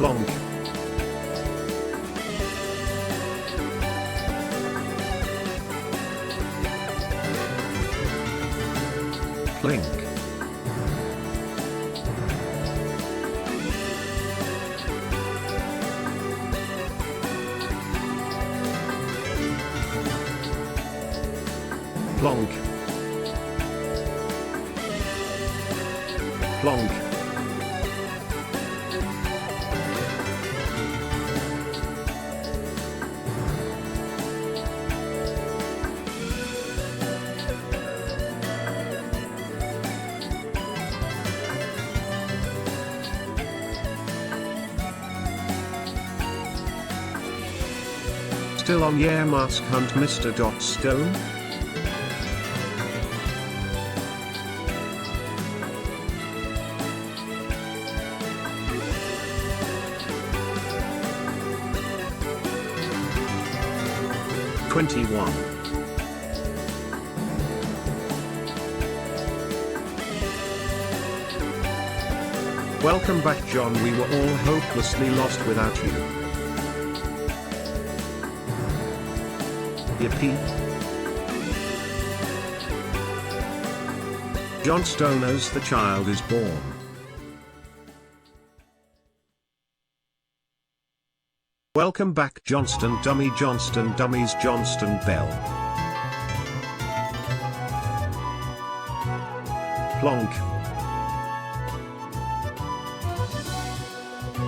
Plonk. Plink. Plonk. Plonk. Still on yeah mask hunt Mr. Johnstone? '21. Welcome back, John. We were all hopelessly lost without you. Yippee. Johnstone as the child is born. Welcome back, Johnston Dummy, Johnston Dummies, Johnston Bell. Plonk.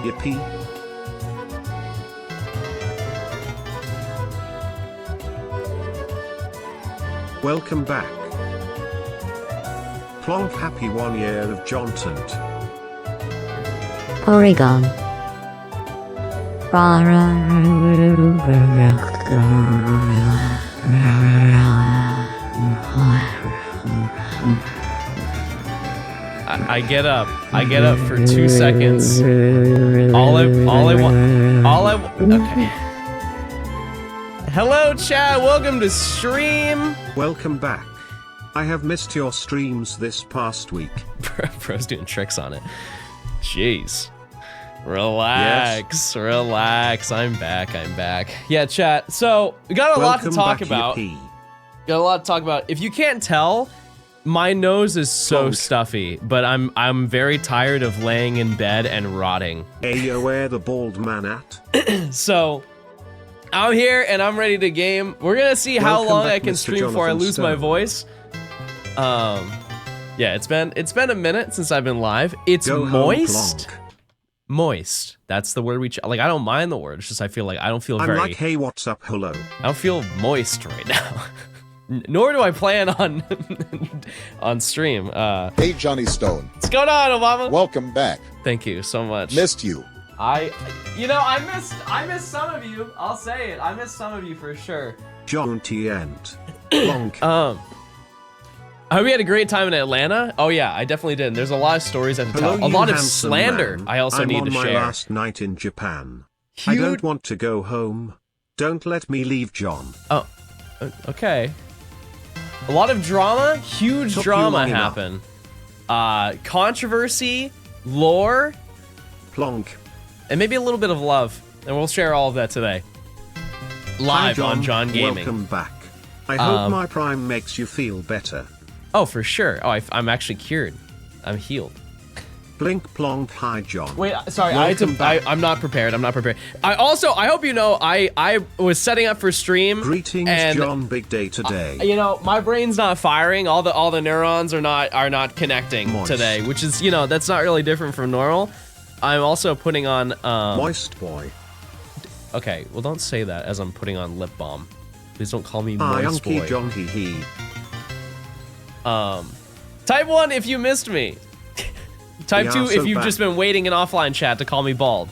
Yippee. Welcome back. Plonk, happy 1 year of Johnson. Oregon. I get up for 2 seconds. Okay. Hello, chat. Welcome to stream. Welcome back. I have missed your streams this past week. Bro's doing tricks on it. Jeez. Relax, relax. I'm back. Yeah, chat. So we got a lot to talk about. Got a lot to talk about. If you can't tell, my nose is so stuffy, but I'm very tired of laying in bed and rotting. Hey, yo, where the bald man at? So I'm here and I'm ready to game. We're gonna see how long I can stream before I lose my voice. Yeah, it's been a minute since I've been live. It's moist. Moist. That's the word we like. I don't mind the word. It's just I feel like I don't feel very. I'm like, hey, what's up? Hello. I don't feel moist right now. Nor do I plan on on stream. Hey, Johnny Stone. What's going on, Obama? Welcome back. Thank you so much. Missed you. I missed some of you. I'll say it. I missed some of you for sure. John T. Ent. Plonk. I hope you had a great time in Atlanta. Oh yeah, I definitely did. There's a lot of stories I have to tell. A lot of slander I also need to share. I'm on my last night in Japan. I don't want to go home. Don't let me leave, John. Oh, okay. A lot of drama, huge drama happened. Controversy, lore, Plonk, and maybe a little bit of love. And we'll share all of that today. Live on John Gaming. Welcome back. I hope my prime makes you feel better. Oh, for sure. Oh, I'm actually cured. I'm healed. Blink, plonk, hi, John. Wait, sorry, I'm not prepared. I'm not prepared. I hope you know, I was setting up for stream. Greetings, and, John. Big day today. You know, my brain's not firing. All the neurons are not connecting today, which is, you know, that's not really different from normal. I'm also putting on moist boy. Okay, well, don't say that as I'm putting on lip balm. Please don't call me moist boy. John, hee hee. Type 1 if you missed me. Type 2 if you've just been waiting in offline chat to call me bald.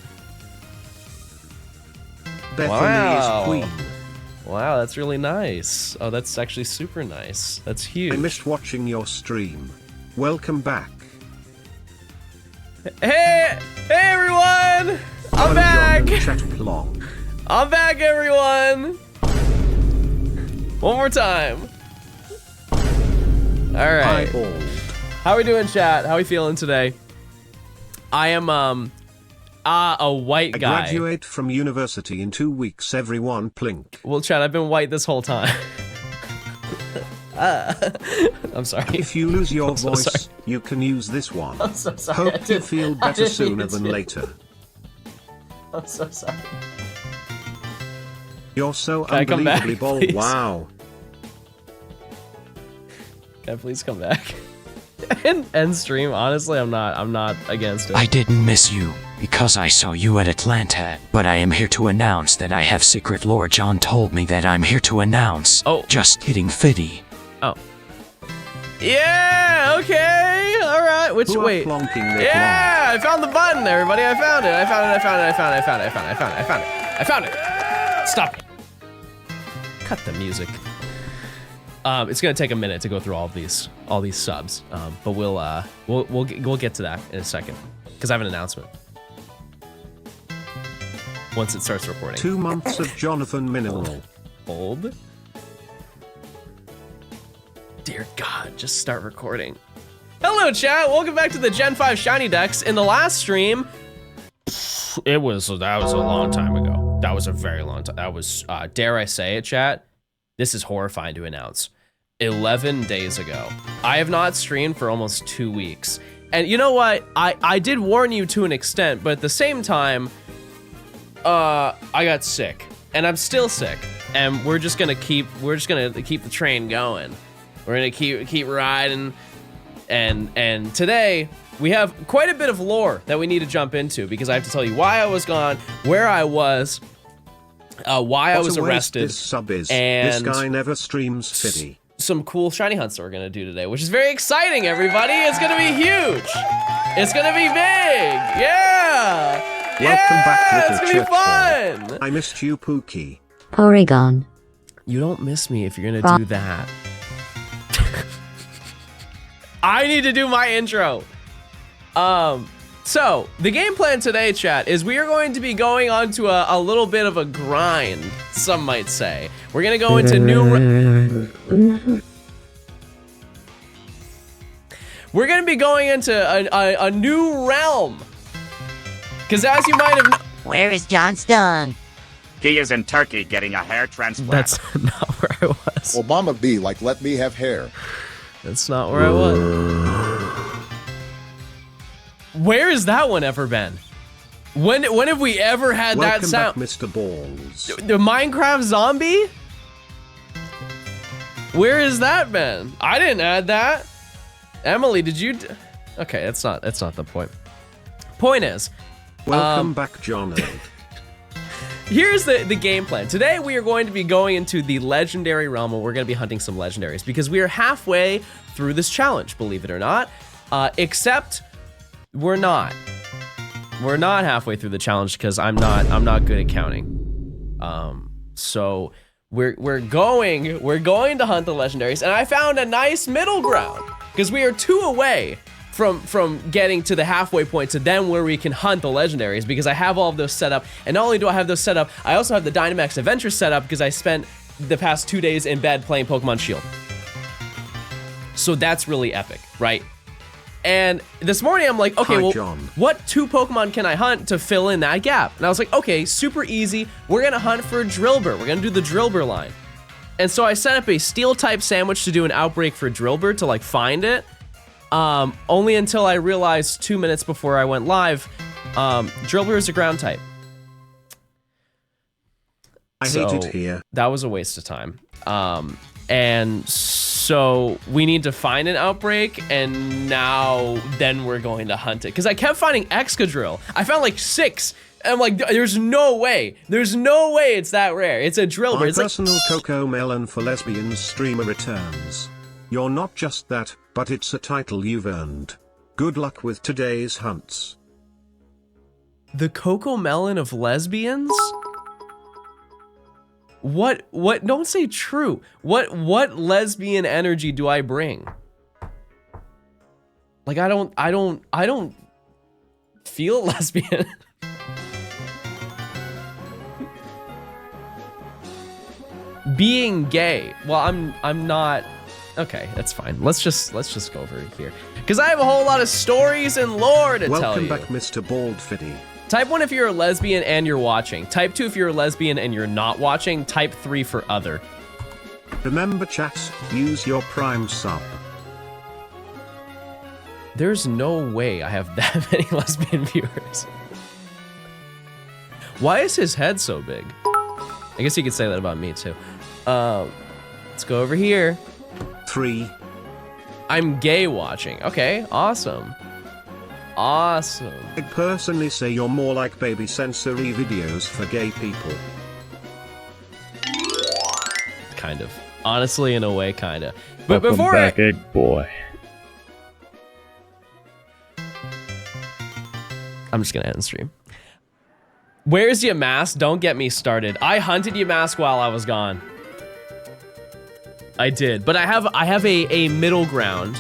Bethany is queen. Wow, that's really nice. Oh, that's actually super nice. That's huge. I missed watching your stream. Welcome back. Hey everyone! I'm back! I'm back, everyone! One more time. Alright. How we doing, chat? How we feeling today? I am Ah, a white guy. I graduate from university in 2 weeks, everyone plink. Well, Chad, I've been white this whole time. I'm sorry. If you lose your voice, you can use this one. I'm so sorry. Hope you feel better sooner than later. I'm so sorry. You're so Can unbelievably bold. Please? Wow. Can I please come back? and end stream. Honestly, I'm not against it. I didn't miss you, because I saw you at Atlanta, but I am here to announce that I have secret lore. John told me that I'm here to announce. Oh. Just kidding, Fiddy. Oh. Yeah, okay, alright, wait. Yeah, I found the button, everybody, I found it. Stop it. Cut the music. It's gonna take a minute to go through all these subs, but we'll get to that in a second, because I have an announcement. Once it starts recording. 2 months of Jonathan Minimal. Hold. Dear God, just start recording. Hello, chat. Welcome back to the Gen 5 Shiny Dex. In the last stream, that was a long time ago. That was a very long time. That was, dare I say it, chat? This is horrifying to announce. 11 days ago. I have not streamed for almost 2 weeks. And you know what? I did warn you to an extent, but at the same time, I got sick. And I'm still sick. And we're just gonna keep the train going. We're gonna keep riding, and today we have quite a bit of lore that we need to jump into, because I have to tell you why I was gone, where I was, why I was arrested, this sub is. And this guy never streams Fiddy. Some cool shiny hunts that we're gonna do today, which is very exciting. Everybody, it's gonna be huge. It's gonna be big. Yeah. Welcome back, little it's gonna be fun. Boy. I missed you, Pookie. Porygon. You don't miss me if you're gonna do that. I need to do my intro. So the game plan today, chat, is we are going to be going on to a little bit of a grind, some might say. We're gonna go into we're gonna be going into a new realm. Because as you might have Where is Johnstone? He is in Turkey getting a hair transplant. That's not where I was. Obama be like, let me have hair. That's not where I was. Where has that one ever been? When have we ever had that sound? Welcome back, Mr. Balls. The Minecraft zombie? Where has that been? I didn't add that. Emily, did you? Okay, that's not the point. Point is, welcome back, John. Here's the game plan. Today we are going to be going into the legendary realm, and we're going to be hunting some legendaries, because we are halfway through this challenge, believe it or not. Except we're not. We're not halfway through the challenge, because I'm not good at counting. So we're going to hunt the legendaries, and I found a nice middle ground, because we are 2 away from getting to the halfway point to then where we can hunt the legendaries, because I have all of those set up. And not only do I have those set up, I also have the Dynamax Adventure set up, because I spent the past 2 days in bed playing Pokemon Shield. So that's really epic, right? And this morning I'm like, okay, Hi, well, John. what 2 Pokemon can I hunt to fill in that gap? And I was like, okay, super easy. We're gonna hunt for Drillbur. We're gonna do the Drillbur line. And so I set up a steel type sandwich to do an outbreak for Drillbur to like find it. Only until I realized 2 minutes before I went live, Drillbur is a ground type. I hate it here. That was a waste of time. And so we need to find an outbreak, and now then we're going to hunt it. Because I kept finding Excadrill. I found like 6. And I'm like, there's no way. There's no way it's that rare. It's a Drillbur. My it's personal like Coco Melon for Lesbians streamer returns. You're not just that, but it's a title you've earned. Good luck with today's hunts. the Coco Melon of lesbians? What, don't say true. What lesbian energy do I bring? Like, I don't feel lesbian. Being gay. Well, I'm not. Okay, that's fine. Let's just go over here, because I have a whole lot of stories and lore to tell you. Welcome back, Mr. Bald Fiddy. Type 1 if you're a lesbian and you're watching. Type 2 if you're a lesbian and you're not watching. Type 3 for other. Remember chat, use your Prime sub. There's no way I have that many lesbian viewers. Why is his head so big? I guess you could say that about me too. Let's go over here. 3. I'm gay watching. Okay, awesome. Awesome. I'd personally say you're more like baby sensory videos for gay people. Kind of. Honestly, in a way, kind of. But Welcome before back, egg boy. I'm just gonna end the stream. Where's Yamask? Don't get me started. I hunted Yamask while I was gone. I did, but I have a middle ground.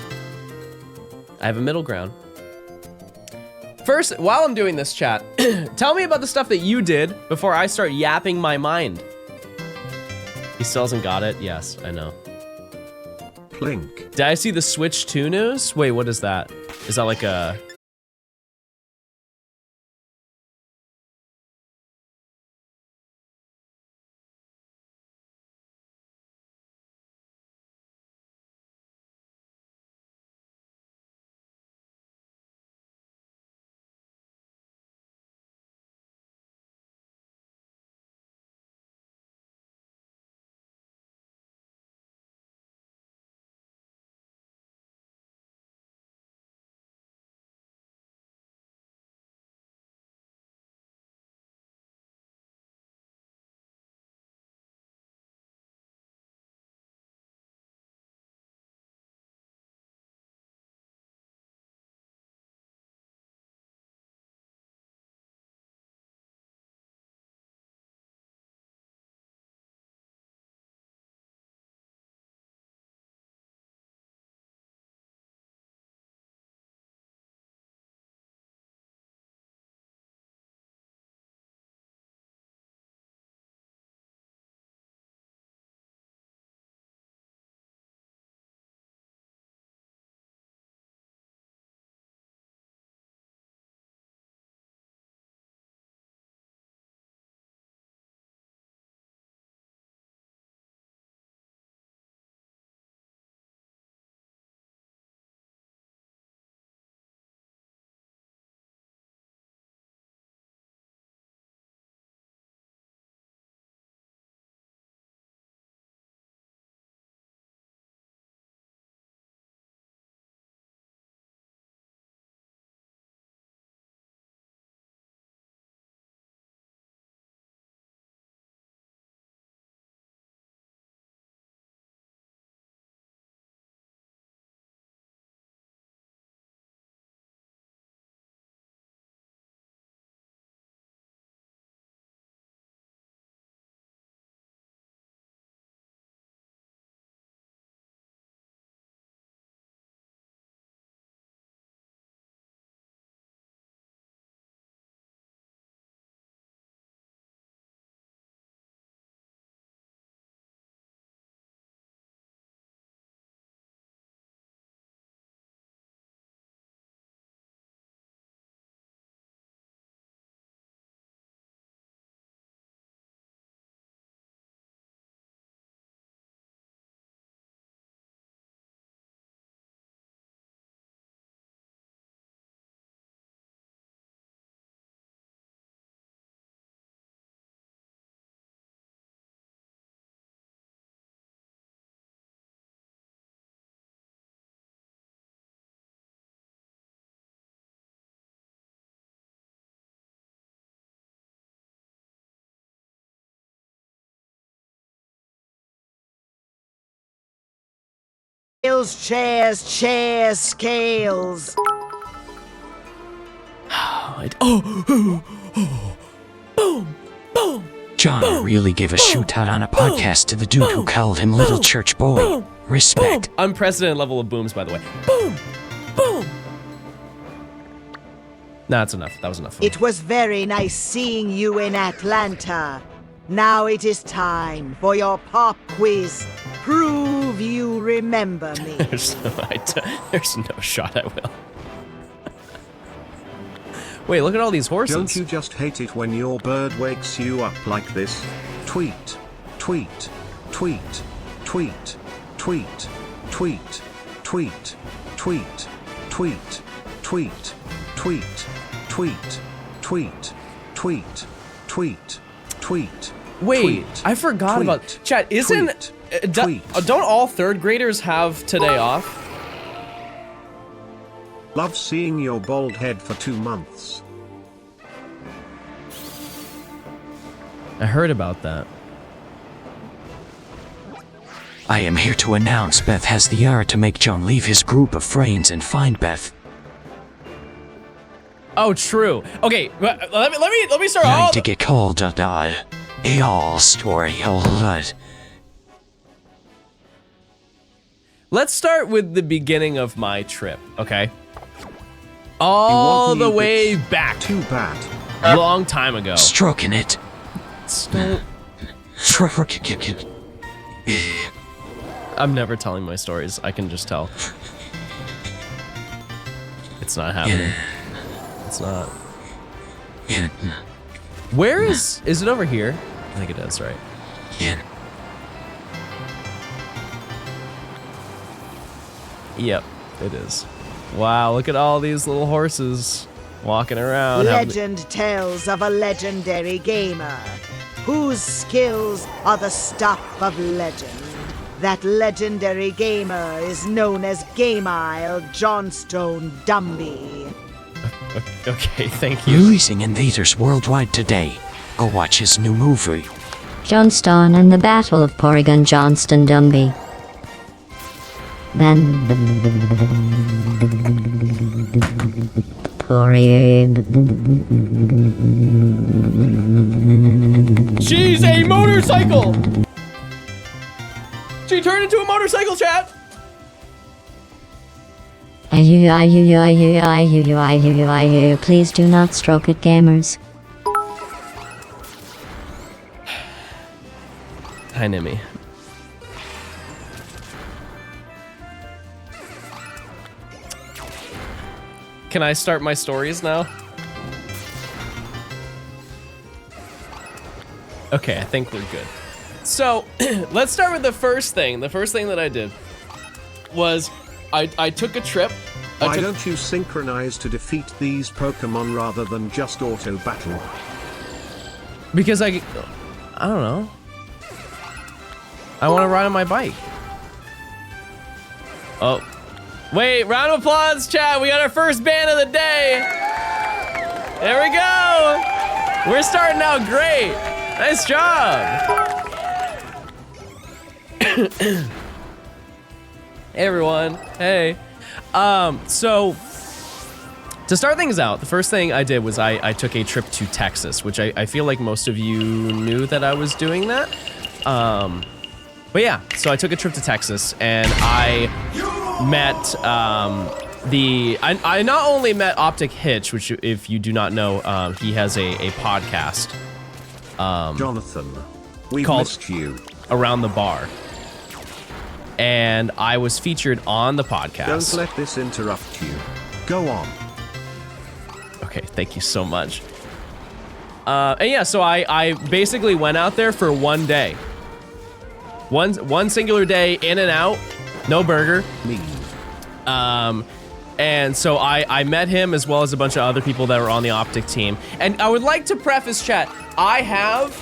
I have a middle ground. First, while I'm doing this, chat, tell me about the stuff that you did before I start yapping my mind. He still hasn't got it? Yes, I know. Plink. Did I see the Switch 2 news? Wait, what is that? Is that like a... Chairs, scales. John really gave a shootout on a podcast to the dude who called him Little Church Boy. Respect. Unprecedented level of booms, by the way. Boom! Boom! Nah, that's enough. That was enough. It was very nice seeing you in Atlanta. Now it is time for your pop quiz. Prove you remember me. There's no shot I will. Wait, look at all these horses. Don't you just hate it when your bird wakes you up like this? Tweet, tweet, tweet, tweet, tweet, tweet, tweet, tweet, tweet, tweet, tweet, tweet, tweet, tweet, tweet, tweet. Wait, I forgot about chat. Isn't don't all third graders have today off? Love seeing your bald head for 2 months. I heard about that. I am here to announce Beth has the hour to make John leave his group of friends and find Beth. Oh, true. Okay, let me start. Going to get called a all story, all that. Let's start with the beginning of my trip, okay? All the way back. Too bad. A long time ago. Stroking it. I'm never telling my stories. I can just tell. It's not happening. It's not. Where is it over here? I think it is, right? Yep, it is. Wow, look at all these little horses walking around. Legend tells of a legendary gamer whose skills are the stuff of legend. That legendary gamer is known as Game-Isle Johnstone Dumby. Okay, thank you. Releasing invaders worldwide today. Go watch his new movie. Johnstone and the Battle of Porygon Johnston Dumby. Then She's a motorcycle! She turned into a motorcycle, chat! Please do not stroke it, gamers. Hi, Nimmy. Can I start my stories now? Okay, I think we're good. So, let's start with the first thing. The first thing that I did was I took a trip. Why don't you synchronize to defeat these Pokemon rather than just auto battle? Because I don't know. I want to ride on my bike. Oh. Wait, round of applause, chat. We got our first ban of the day. There we go. We're starting out great. Nice job. Hey, everyone. Hey. So, to start things out, the first thing I did was I took a trip to Texas, which I feel like most of you knew that I was doing that. But yeah, so I took a trip to Texas, and I met I not only met Optic Hitch, which if you do not know, he has a podcast. Jonathan, we missed you. Around the Bar. And I was featured on the podcast. Don't let this interrupt you. Go on. Okay, thank you so much. And yeah, so I basically went out there for one day. One singular day, in and out, no burger. Me. And so I met him as well as a bunch of other people that were on the Optic team. And I would like to preface, chat, I have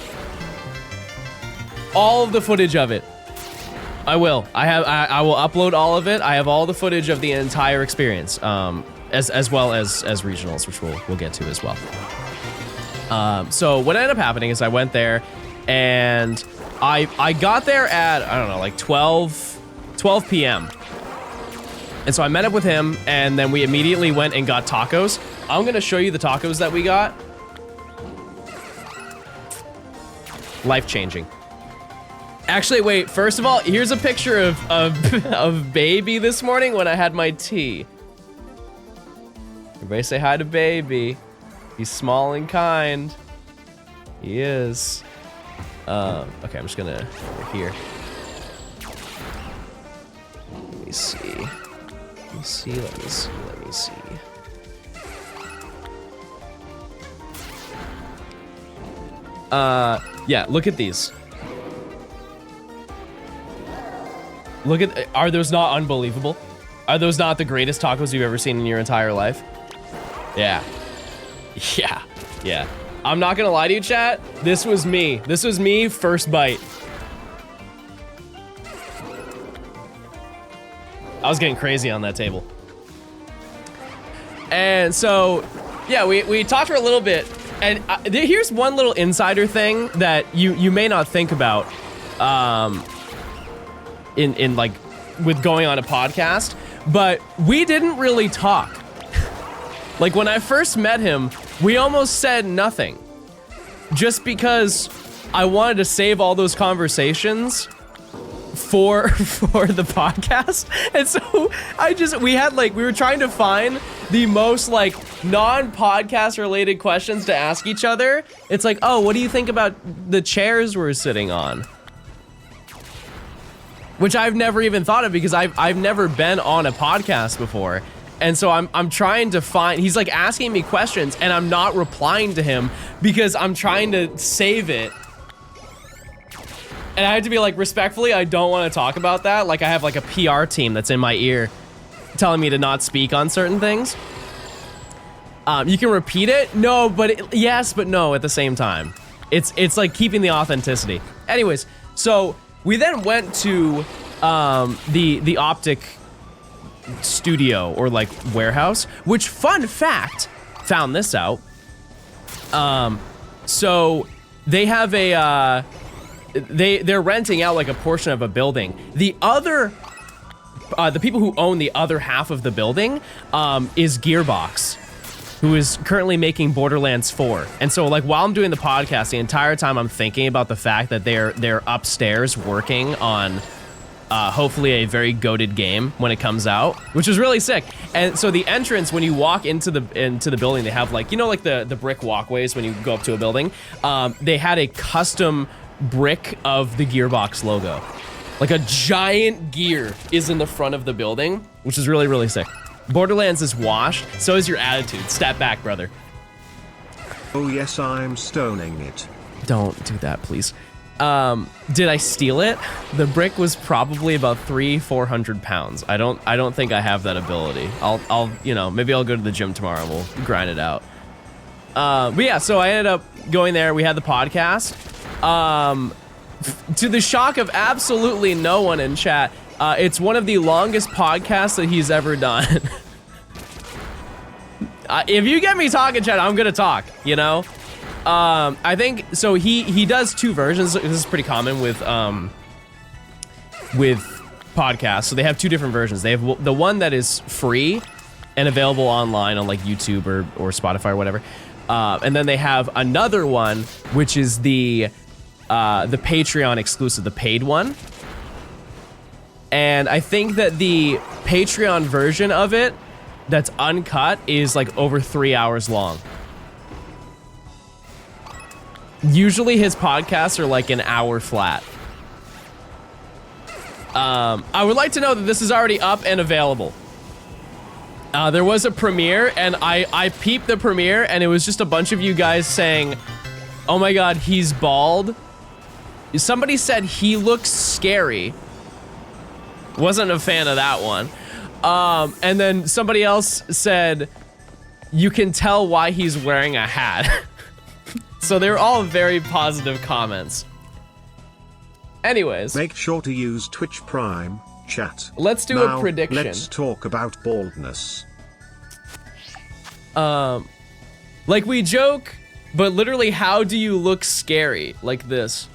all of the footage of it. I will. I will upload all of it. I have all the footage of the entire experience, as well as regionals, which we'll get to as well. So what ended up happening is I went there, and I got there at, I don't know, like 12 p.m. And so I met up with him, and then we immediately went and got tacos. I'm gonna show you the tacos that we got. Life-changing. Actually, wait, first of all, here's a picture of baby this morning when I had my tea. Everybody say hi to baby. He's small and kind. He is. Okay, I'm just gonna, over here. Let me see. Yeah, look at these. Look at, are those not unbelievable? Are those not the greatest tacos you've ever seen in your entire life? Yeah. Yeah. Yeah. I'm not gonna lie to you, chat. This was me. This was me first bite. I was getting crazy on that table. And so, yeah, we talked for a little bit. And here's one little insider thing that you may not think about in like with going on a podcast, but we didn't really talk. Like when I first met him, we almost said nothing just because I wanted to save all those conversations for the podcast. And so we were trying to find the most like non-podcast related questions to ask each other. It's like, oh, what do you think about the chairs we're sitting on? Which I've never even thought of because I've never been on a podcast before. And so I'm trying to find, he's like asking me questions and I'm not replying to him because I'm trying to save it. And I have to be like, respectfully, I don't want to talk about that. Like I have like a PR team that's in my ear telling me to not speak on certain things. You can repeat it? No, but yes, but no at the same time. It's like keeping the authenticity. Anyways, so we then went to the optic studio or like warehouse, which fun fact, found this out. So they have a, they're renting out like a portion of a building. The people who own the other half of the building is Gearbox, who is currently making Borderlands 4. And so like while I'm doing the podcast, the entire time I'm thinking about the fact that they're upstairs working on hopefully a very goated game when it comes out, which is really sick. And so the entrance, when you walk into the building, they have like, you know, like the brick walkways when you go up to a building. They had a custom brick of the Gearbox logo. Like a giant gear is in the front of the building, which is really, really sick. Borderlands is washed, so is your attitude. Step back, brother. Oh yes, I'm stoning it. Don't do that, please. Did I steal it? The brick was probably about 300-400 pounds. I don't think I have that ability. I'll you know, maybe I'll go to the gym tomorrow and we'll grind it out. But yeah, so I ended up going there. We had the podcast. To the shock of absolutely no one in chat, it's one of the longest podcasts that he's ever done. If you get me talking, chat, I'm gonna talk, you know? I think, so he does two versions. This is pretty common with podcasts. So they have two different versions. They have the one that is free and available online on like YouTube or Spotify or whatever. And then they have another one, which is the Patreon exclusive, the paid one. And I think that the Patreon version of it that's uncut is like over 3 hours long. Usually his podcasts are like an hour flat. I would like to know that this is already up and available. There was a premiere and I peeped the premiere and it was just a bunch of you guys saying, oh my God, he's bald. Somebody said he looks scary. Wasn't a fan of that one. And then somebody else said, you can tell why he's wearing a hat. So they're all very positive comments. Anyways. Make sure to use Twitch Prime, chat. Let's do now, a prediction. Let's talk about baldness. Like we joke, but literally how do you look scary? Like this.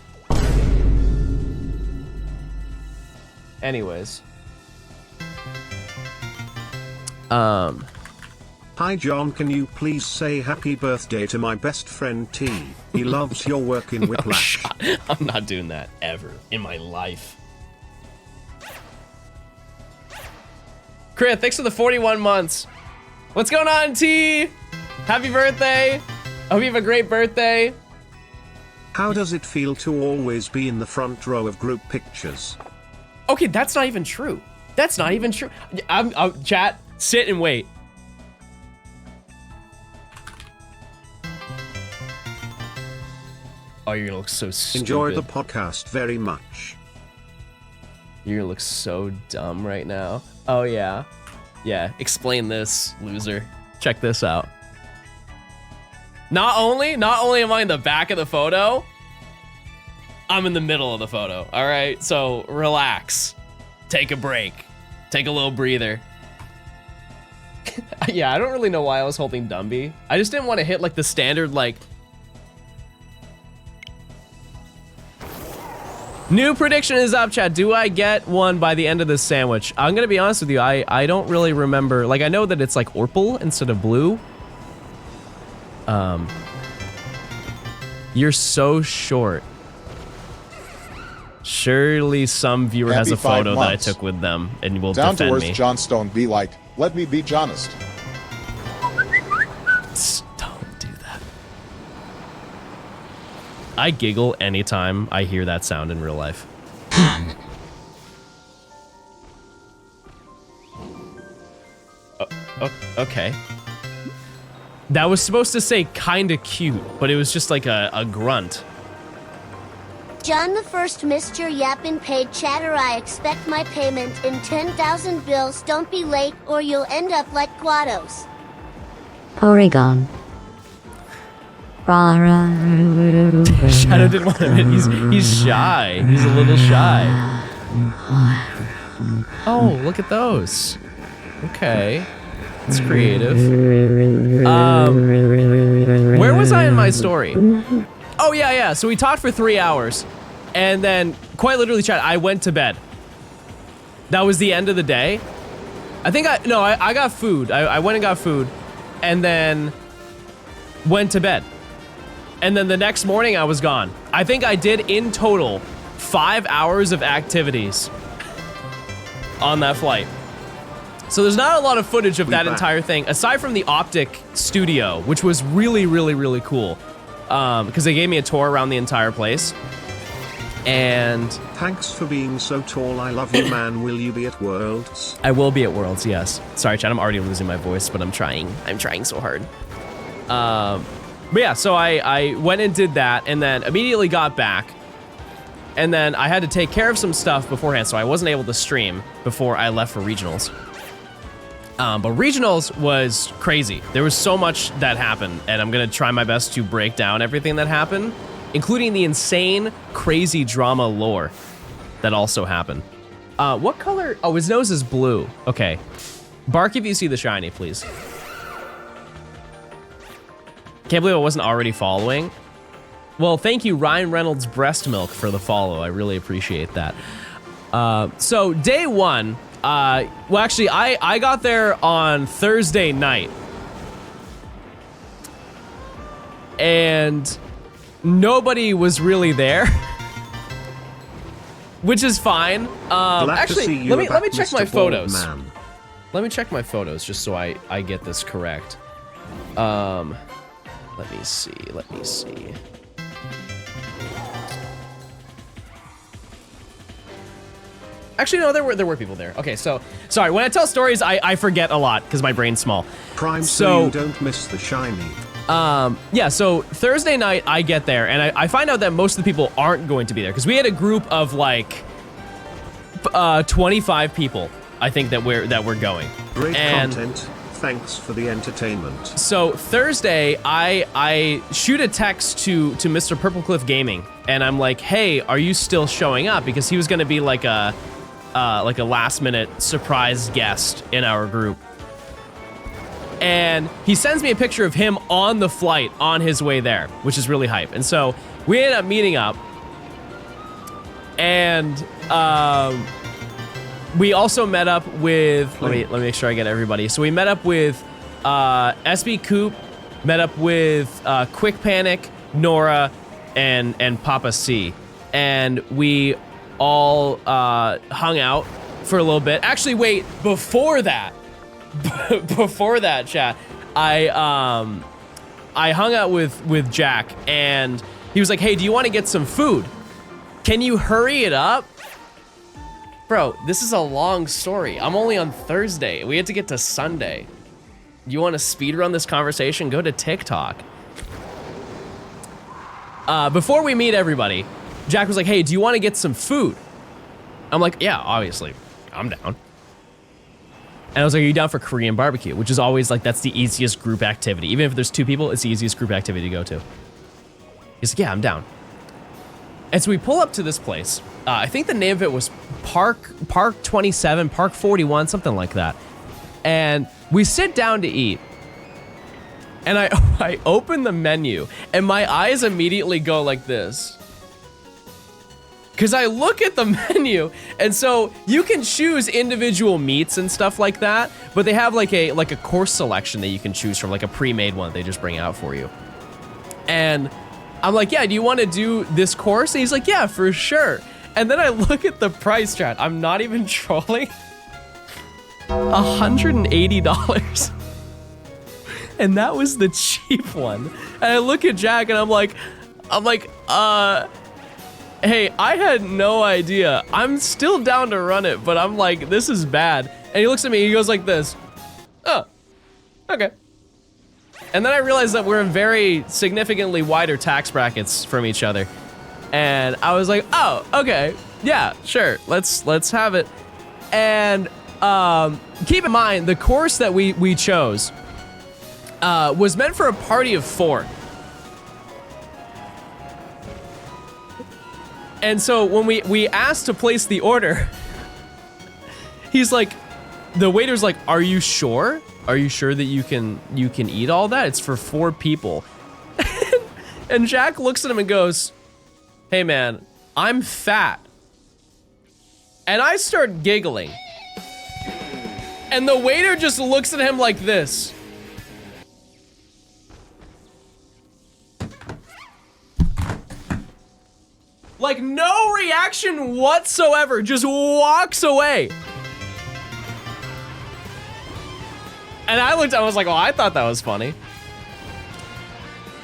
Anyways. Hi John, can you please say happy birthday to my best friend T? He loves your work in Whiplash. I'm not doing that ever in my life. Crit, thanks for the 41 months. What's going on, T? Happy birthday. I hope you have a great birthday. How does it feel to always be in the front row of group pictures? Okay, that's not even true. That's not even true. Chat, sit and wait. Oh, you're gonna look so stupid. Enjoy the podcast very much. You're gonna look so dumb right now. Oh yeah. Yeah, explain this, loser. Check this out. Not only am I in the back of the photo, I'm in the middle of the photo. All right, so relax. Take a break. Take a little breather. Yeah, I don't really know why I was holding Dumby. I just didn't want to hit like the standard like... New prediction is up, chat. Do I get one by the end of this sandwich? I'm gonna be honest with you, I don't really remember. Like, I know that it's like Orpal instead of blue. You're so short. Surely some viewer has a photo that I took with them and will defend me. Down to earth Johnstone be like, let me be Johnest. Don't do that. I giggle anytime I hear that sound in real life. Okay. That was supposed to say kinda cute, but it was just like a grunt. John the First, Mr. Yappin paid chatter. I expect my payment in 10,000 bills. Don't be late or you'll end up like Guados. Porygon. Shadow didn't want to admit he's shy. He's a little shy. Oh, look at those. Okay. It's creative. Where was I in my story? Oh, yeah. So we talked for 3 hours. And then, quite literally, chat, I went to bed. That was the end of the day. I got food. I went and got food. And then went to bed. And then the next morning, I was gone. I think I did, in total, 5 hours of activities on that flight. So there's not a lot of footage of that entire thing, aside from the Optic Studio, which was really, really, really cool. Because they gave me a tour around the entire place. And thanks for being so tall. I love you, man. Will you be at Worlds? I will be at Worlds, yes. Sorry, chat, I'm already losing my voice, but I'm trying. I'm trying so hard. But yeah, so I went and did that, and then immediately got back. And then I had to take care of some stuff beforehand, so I wasn't able to stream before I left for regionals. But regionals was crazy. There was so much that happened, and I'm gonna try my best to break down everything that happened, including the insane, crazy drama lore that also happened. What color? Oh, his nose is blue. Okay. Bark if you see the shiny, please. Can't believe I wasn't already following. Well, thank you, Ryan Reynolds Breast Milk, for the follow. I really appreciate that. So day one, well, actually, I got there on Thursday night. And nobody was really there. Which is fine. Actually, let me check my photos. Let me check my photos just so I get this correct. Let me see. Actually, no, there were people there. Okay, so, sorry, when I tell stories, I forget a lot, because my brain's small. Prime, so you don't miss the shiny. Yeah, so Thursday night, I get there, and I find out that most of the people aren't going to be there, because we had a group of, like, 25 people, I think, that we're going. Great content. Thanks for the entertainment. So Thursday, I shoot a text to Mr. Purplecliff Gaming, and I'm like, hey, are you still showing up? Because he was going to be like a last-minute surprise guest in our group. And he sends me a picture of him on the flight on his way there, which is really hype. And so we ended up meeting up, and we also met up with, let me make sure I get everybody. So we met up with SB Coop, met up with Quick Panic, Nora, and Papa C. And we all hung out for a little bit. Actually, wait, before that, chat, I hung out with Jack, and he was like, hey, do you want to get some food? Can you hurry it up? Bro, this is a long story. I'm only on Thursday. We had to get to Sunday. You want to speedrun this conversation? Go to TikTok. before we meet everybody, Jack was like, hey, do you want to get some food? I'm like, yeah, obviously, I'm down. And I was like, are you down for Korean barbecue? Which is always like, that's the easiest group activity. Even if there's 2 people, it's the easiest group activity to go to. He's like, yeah, I'm down. And so we pull up to this place. I think the name of it was Park 27, Park 41, something like that. And we sit down to eat. And I open the menu and my eyes immediately go like this. Cause I look at the menu and so you can choose individual meats and stuff like that, but they have like a course selection that you can choose from, like a pre-made one they just bring out for you. And I'm like, yeah, do you want to do this course? And he's like, yeah, for sure. And then I look at the price, chat. I'm not even trolling. $180. And that was the cheap one. And I look at Jack and I'm like, hey, I had no idea. I'm still down to run it, but I'm like, this is bad. And he looks at me, he goes like this. Oh, okay. And then I realized that we're in very significantly wider tax brackets from each other. And I was like, oh, okay, yeah, sure, let's have it. And keep in mind, the course that we chose was meant for a party of 4. And so when we asked to place the order, he's like, the waiter's like, are you sure? Are you sure that you can eat all that? It's for 4 people. And Jack looks at him and goes, hey man, I'm fat. And I start giggling. And the waiter just looks at him like this. Like no reaction whatsoever, just walks away. And I looked, I was like, well, I thought that was funny.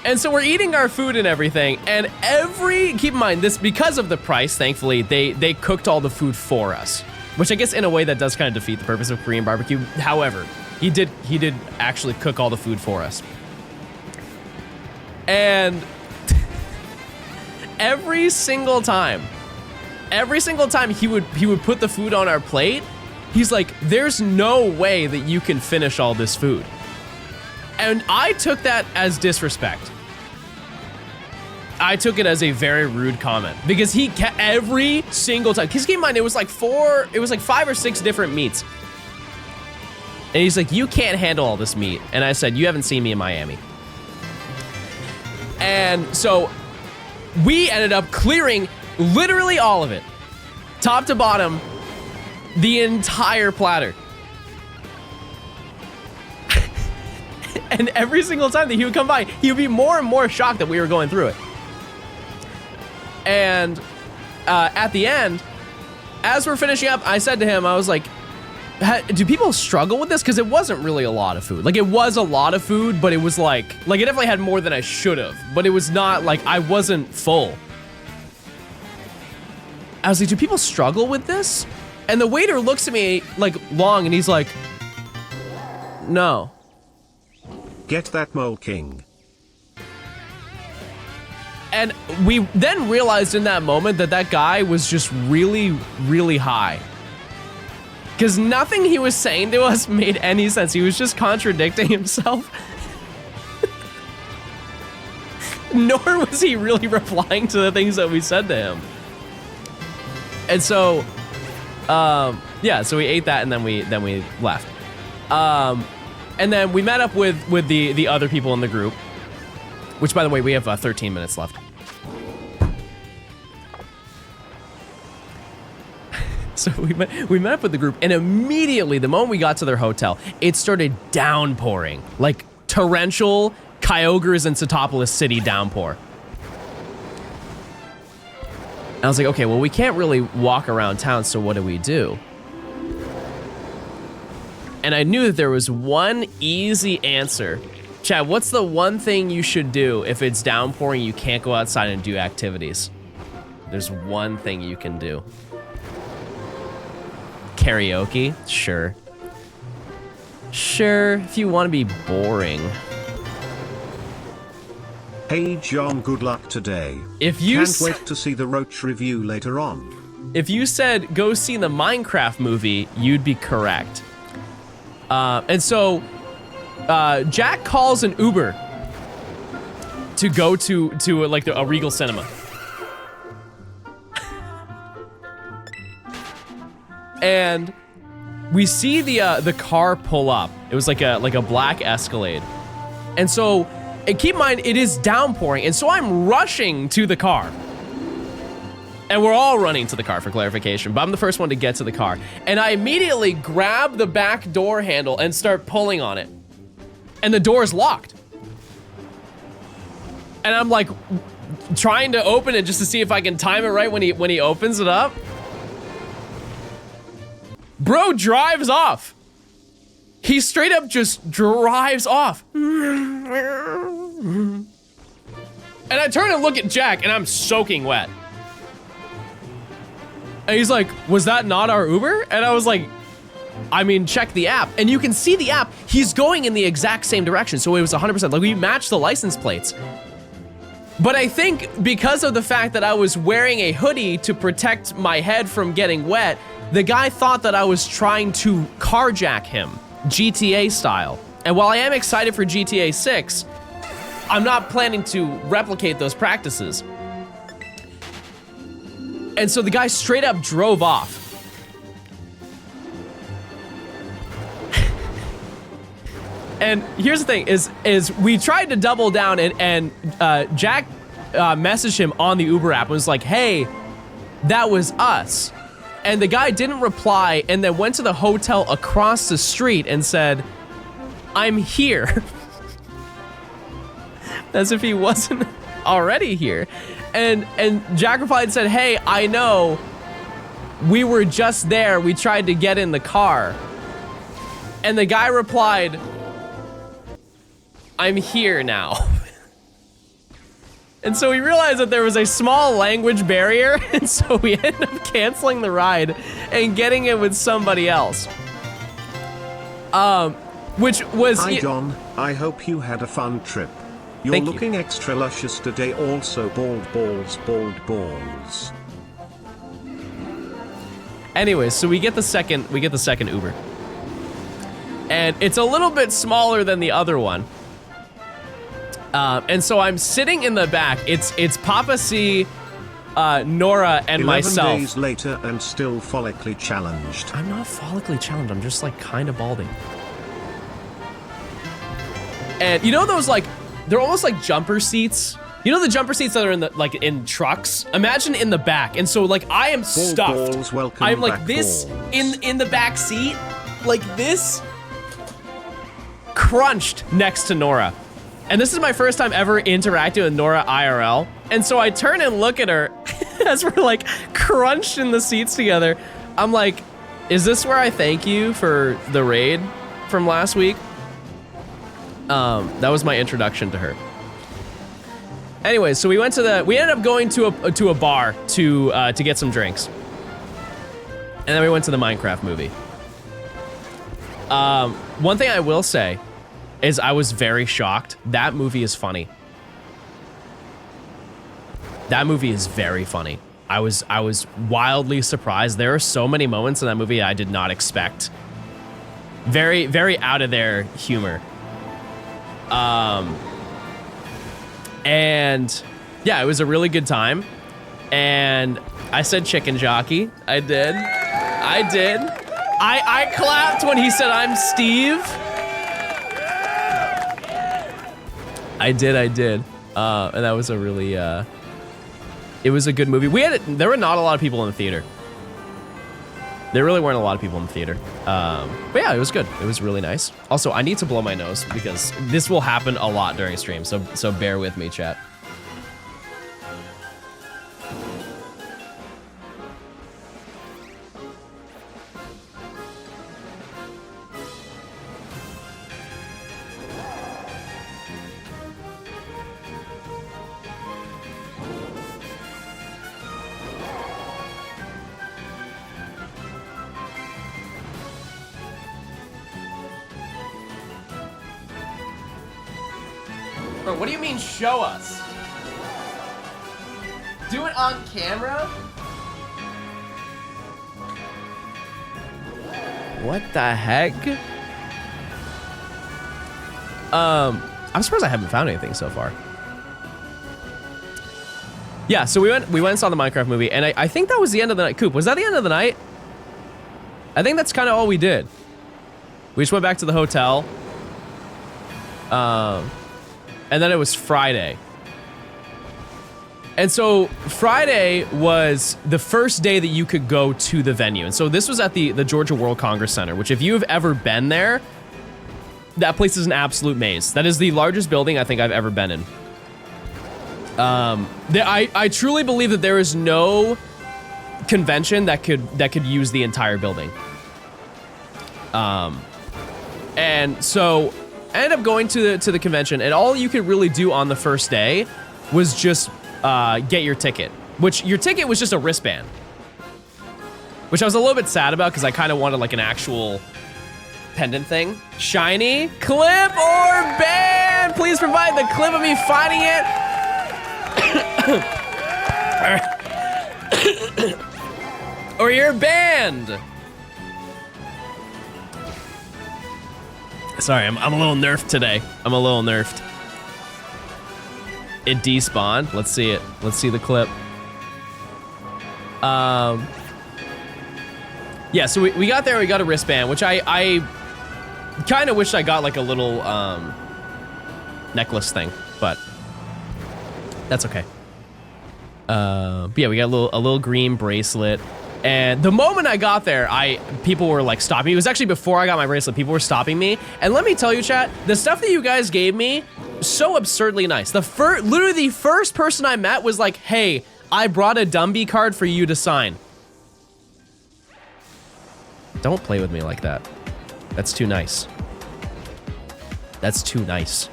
And so we're eating our food and everything, and keep in mind this, because of the price, thankfully, they cooked all the food for us. Which I guess in a way that does kind of defeat the purpose of Korean barbecue. However, he did actually cook all the food for us. And every single time he would put the food on our plate, he's like, there's no way that you can finish all this food. And I took that as disrespect. I took it as a very rude comment because he kept every single time. Because keep in mind, it was like 5 or 6 different meats. And he's like, you can't handle all this meat. And I said, you haven't seen me in Miami. And so we ended up clearing literally all of it. Top to bottom, the entire platter. And every single time that he would come by, he would be more and more shocked that we were going through it. And at the end, as we're finishing up, I said to him, I was like, do people struggle with this? Because it wasn't really a lot of food. Like, it was a lot of food, but it was like it definitely had more than I should have. But it was not like I wasn't full. I was like, do people struggle with this? And the waiter looks at me like long and he's like, no. Get that Mole King. And we then realized in that moment that guy was just really, really high. Because nothing he was saying to us made any sense. He was just contradicting himself. Nor was he really replying to the things that we said to him. And so, yeah, so we ate that and then we left. And then we met up with the other people in the group, which, by the way, we have 13 minutes left. So we met up with the group, and immediately, the moment we got to their hotel, it started downpouring, like torrential Kyogres and Satopolis City downpour. And I was like, okay, well, we can't really walk around town, so what do? And I knew that there was one easy answer. Chad, what's the one thing you should do if it's downpouring, you can't go outside and do activities? There's one thing you can do. Karaoke? Sure. Sure, if you want to be boring. Hey John, good luck today. If you Can't wait to see the Roach review later on. If you said go see the Minecraft movie, you'd be correct. And so Jack calls an Uber to go to like a Regal Cinema. And we see the car pull up. It was like a black Escalade. And so, and keep in mind, it is downpouring, and so I'm rushing to the car. And we're all running to the car for clarification, but I'm the first one to get to the car. And I immediately grab the back door handle and start pulling on it. And the door is locked. And I'm like trying to open it just to see if I can time it right when he opens it up. Bro drives off. He straight up just drives off. And I turn and look at Jack, and I'm soaking wet. And he's like, was that not our Uber? And I was like, I mean, check the app. And you can see the app. He's going in the exact same direction. So it was 100%. Like, we matched the license plates. But I think because of the fact that I was wearing a hoodie to protect my head from getting wet, the guy thought that I was trying to carjack him, GTA style. And while I am excited for GTA 6, I'm not planning to replicate those practices. And so the guy straight up drove off. And here's the thing, is we tried to double down and Jack messaged him on the Uber app and was like, hey, that was us. And the guy didn't reply and then went to the hotel across the street and said, I'm here. As if he wasn't already here. And Jack replied and said, hey, I know. We were just there. We tried to get in the car. And the guy replied, I'm here now. And so we realized that there was a small language barrier, and so we ended up canceling the ride and getting it with somebody else. Which was... Hi John, I hope you had a fun trip. You're looking extra luscious today, also bald balls. Anyways, so we get the second Uber. And it's a little bit smaller than the other one. And so I'm sitting in the back. It's Papa C, Nora, and 11 myself. 11 days later and still follically challenged. I'm not follically challenged. I'm just like kind of balding. And you know those like, they're almost like jumper seats. You know the jumper seats that are in the like in trucks? Imagine in the back. And so like I am stuffed. I'm like this in the back seat, like this, crunched next to Nora. And this is my first time ever interacting with Nora IRL. And so I turn and look at her as we're like crunched in the seats together. I'm like, is this where I thank you for the raid from last week? That was my introduction to her. Anyway, so we ended up going to a bar to get some drinks. And then we went to the Minecraft movie. One thing I will say is I was very shocked. That movie is funny. That movie is very funny. I was wildly surprised. There are so many moments in that movie I did not expect. Very, very out of their humor. And yeah, it was a really good time. And I said chicken jockey. I did. I clapped when he said I'm Steve. I did. And that was a really, it was a good movie. There were not a lot of people in the theater. There really weren't a lot of people in the theater. But yeah, it was good. It was really nice. Also, I need to blow my nose because this will happen a lot during stream. So bear with me, chat. Bro, what do you mean show us? Do it on camera? What the heck? I'm surprised I haven't found anything so far. Yeah, so we went and saw the Minecraft movie, and I think that was the end of the night. Coop, was that the end of the night? I think that's kind of all we did. We just went back to the hotel. And then it was Friday. And so Friday was the first day that you could go to the venue. And so this was at the Georgia World Congress Center, which if you have ever been there, that place is an absolute maze. That is the largest building I think I've ever been in. I truly believe that there is no convention that could use the entire building. And so I ended up going to the convention, and all you could really do on the first day was just get your ticket, which your ticket was just a wristband, which I was a little bit sad about because I kind of wanted like an actual pendant thing. Shiny, clip, or band? Please provide the clip of me finding it. Or your band. Sorry, I'm a little nerfed today. I'm a little nerfed. It despawned. Let's see it. Let's see the clip. Yeah, so we got there, we got a wristband, which I kind of wish I got like a little necklace thing, but that's okay. But yeah, we got a little green bracelet. And the moment I got there, people were like stopping me. It was actually before I got my bracelet. People were stopping me. And let me tell you, chat, the stuff that you guys gave me, so absurdly nice. Literally the first person I met was like, hey, I brought a Dumby card for you to sign. Don't play with me like that. That's too nice. That's too nice.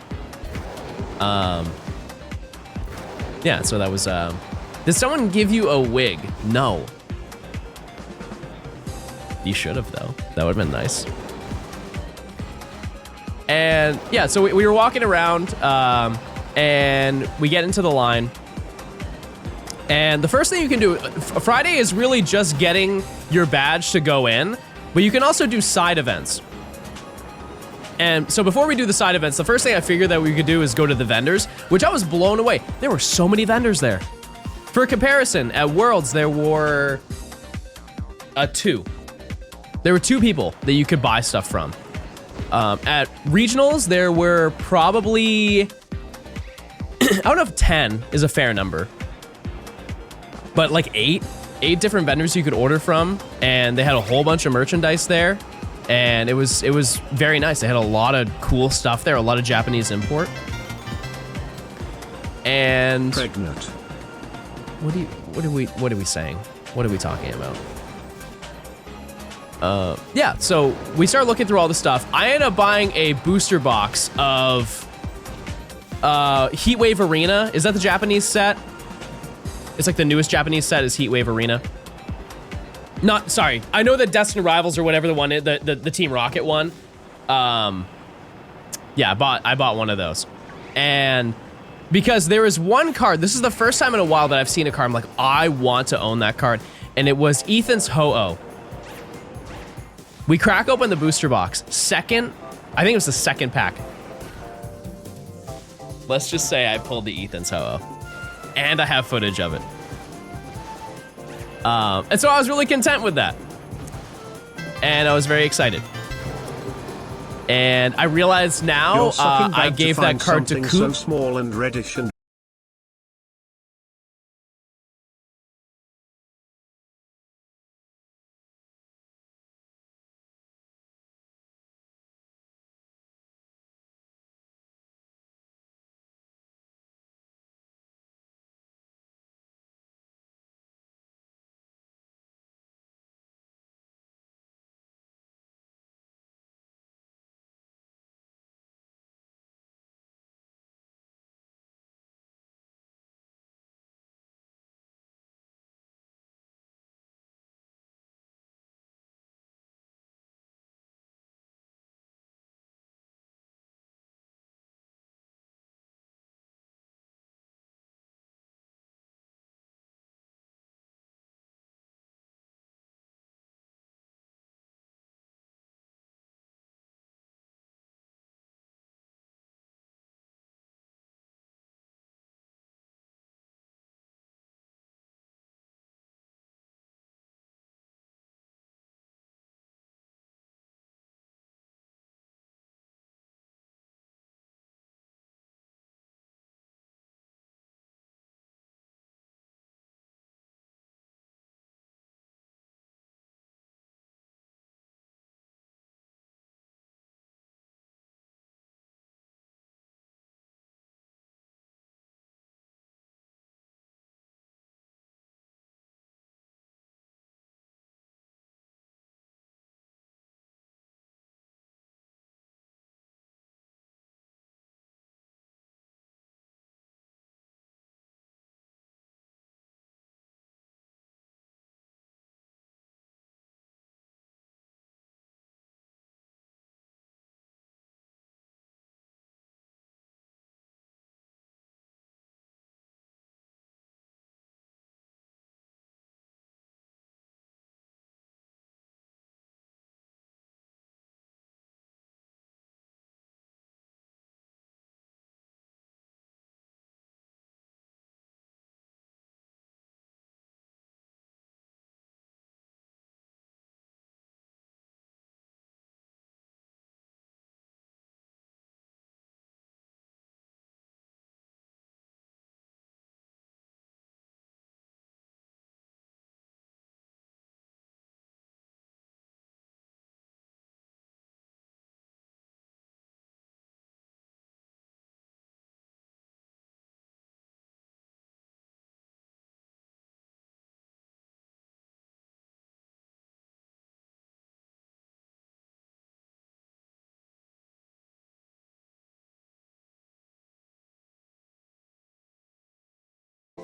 Yeah, so that was, did someone give you a wig? No. You should have, though. That would have been nice. And yeah, so we were walking around, and we get into the line. And the first thing you can do, Friday is really just getting your badge to go in, but you can also do side events. And so before we do the side events, the first thing I figured that we could do is go to the vendors, which I was blown away. There were so many vendors there. For comparison, at Worlds, there were two. There were two people that you could buy stuff from. At regionals, there were probably, I don't know if 10 is a fair number, but like eight different vendors you could order from, and they had a whole bunch of merchandise there, and it was very nice. They had a lot of cool stuff there, a lot of Japanese import. And pregnant. What are we saying? What are we talking about? Yeah, so we started looking through all the stuff. I ended up buying a booster box of Heatwave Arena. Is that the Japanese set? It's like the newest Japanese set is Heatwave Arena. Not, sorry. I know that Destined Rivals or whatever the one is, the Team Rocket one. Yeah, I bought one of those. And because there is one card, this is the first time in a while that I've seen a card, I'm like, I want to own that card. And it was Ethan's Ho-Oh. We crack open the booster box. I think it was the second pack. Let's just say I pulled the Ethan's Ho-Oh. And I have footage of it. And so I was really content with that. And I was very excited. And I realized now I gave that card to Coop. So small and reddish and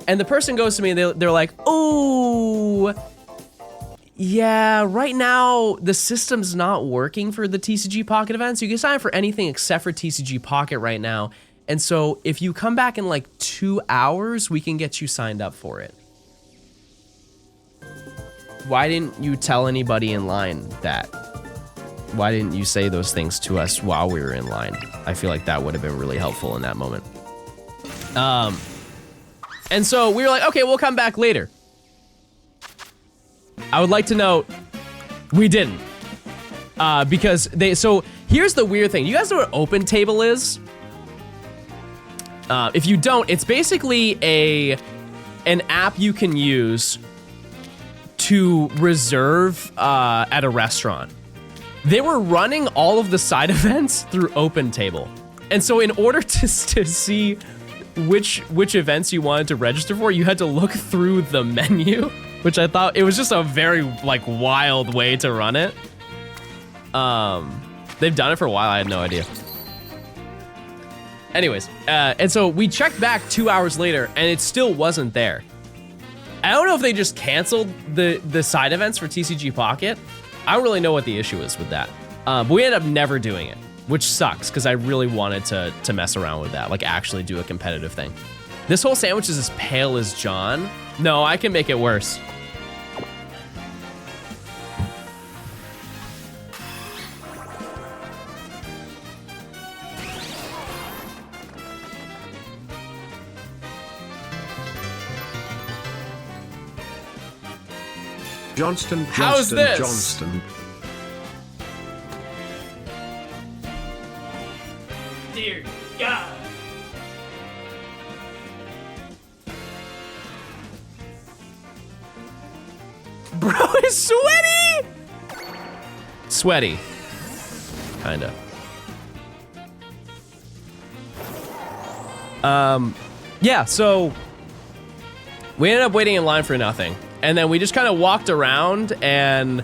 And the person goes to me and they're like, oh, yeah, right now the system's not working for the TCG Pocket events. You can sign up for anything except for TCG Pocket right now. And so if you come back in like 2 hours, we can get you signed up for it. Why didn't you tell anybody in line that? Why didn't you say those things to us while we were in line? I feel like that would have been really helpful in that moment. And so we were like, okay, we'll come back later. I would like to note, we didn't. Because so here's the weird thing. You guys know what Open Table is? If you don't, it's basically an app you can use to reserve at a restaurant. They were running all of the side events through Open Table. And so in order to see which events you wanted to register for, you had to look through the menu, which I thought it was just a very like wild way to run it. They've done it for a while, I had no idea. Anyways, and so we checked back 2 hours later and it still wasn't there. I don't know if they just canceled the side events for TCG Pocket. I don't really know what the issue is with that. But we ended up never doing it, which sucks because I really wanted to mess around with that, like actually do a competitive thing. This whole sandwich is as pale as John. No, I can make it worse. Johnston, How's this? Johnston. Dear God. Bro is sweaty! Sweaty. Kinda. Yeah, so we ended up waiting in line for nothing. And then we just kind of walked around and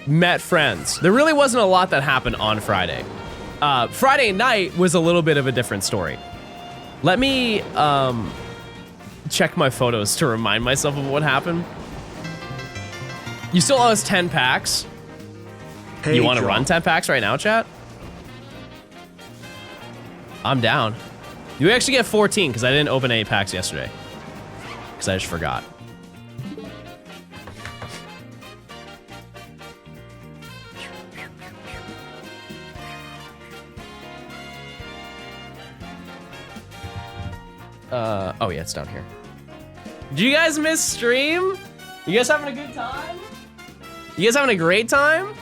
met friends. There really wasn't a lot that happened on Friday. Friday night was a little bit of a different story. Let me check my photos to remind myself of what happened. You still owe us 10 packs. Hey, you want to John. run 10 packs right now, chat? I'm down. You actually get 14 because I didn't open any packs yesterday. Because I just forgot. Oh yeah, it's down here. Did you guys miss stream? You guys having a good time? You guys having a great time?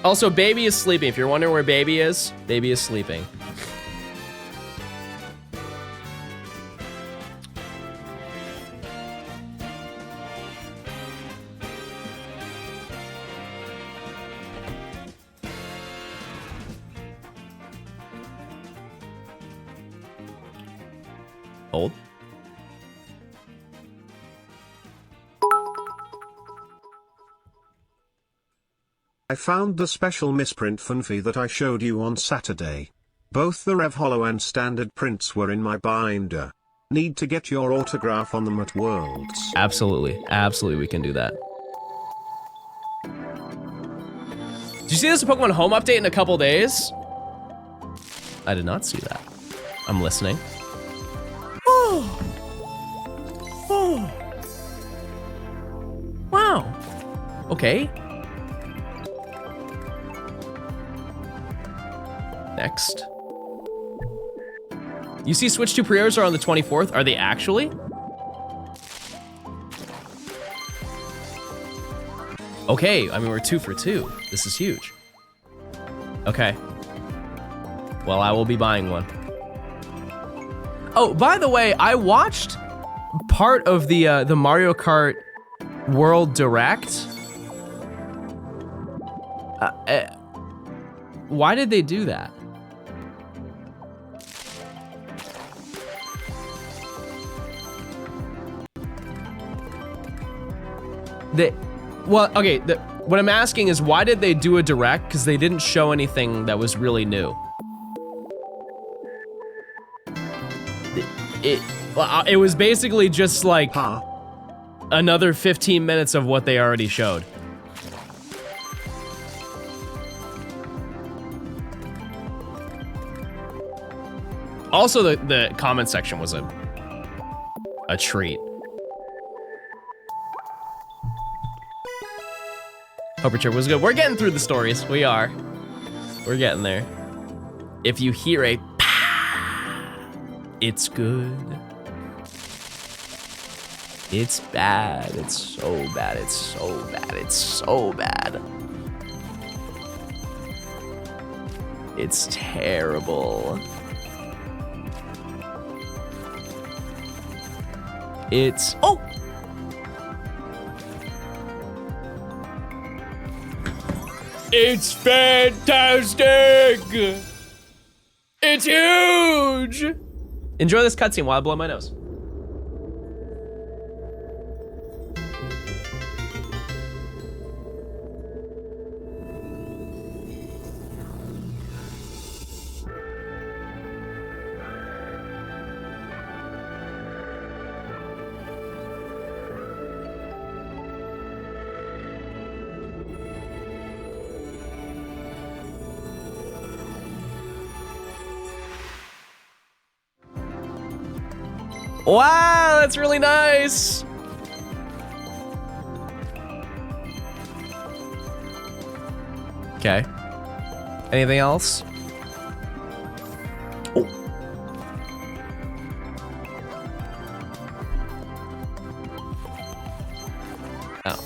Also, baby is sleeping. If you're wondering where baby is sleeping. Hold. I found the special misprint Funfi that I showed you on Saturday. Both the Rev Hollow and standard prints were in my binder. Need to get your autograph on them at Worlds. Absolutely. Absolutely, we can do that. Did you see this Pokemon Home update in a couple days? I did not see that. I'm listening. Oh. Oh. Wow. Okay. Next. You see Switch 2 pre-orders are on the 24th. Are they actually? Okay, I mean, we're 2 for 2. This is huge. Okay. Well, I will be buying one. Oh, by the way, I watched part of the Mario Kart World Direct. Why did they do that? Well, okay, what I'm asking is why did they do a direct? Because they didn't show anything that was really new. it was basically just like another 15 minutes of what they already showed. Also, the comment section was a treat. Hope your trip was good. We're getting through the stories. We are. We're getting there. If you hear a it's good. It's bad. It's so bad. It's so bad. It's so bad. It's terrible. It's... Oh! It's fantastic! It's huge! Enjoy this cutscene while I blow my nose. Wow, that's really nice. Okay. Anything else? Oh. Oh.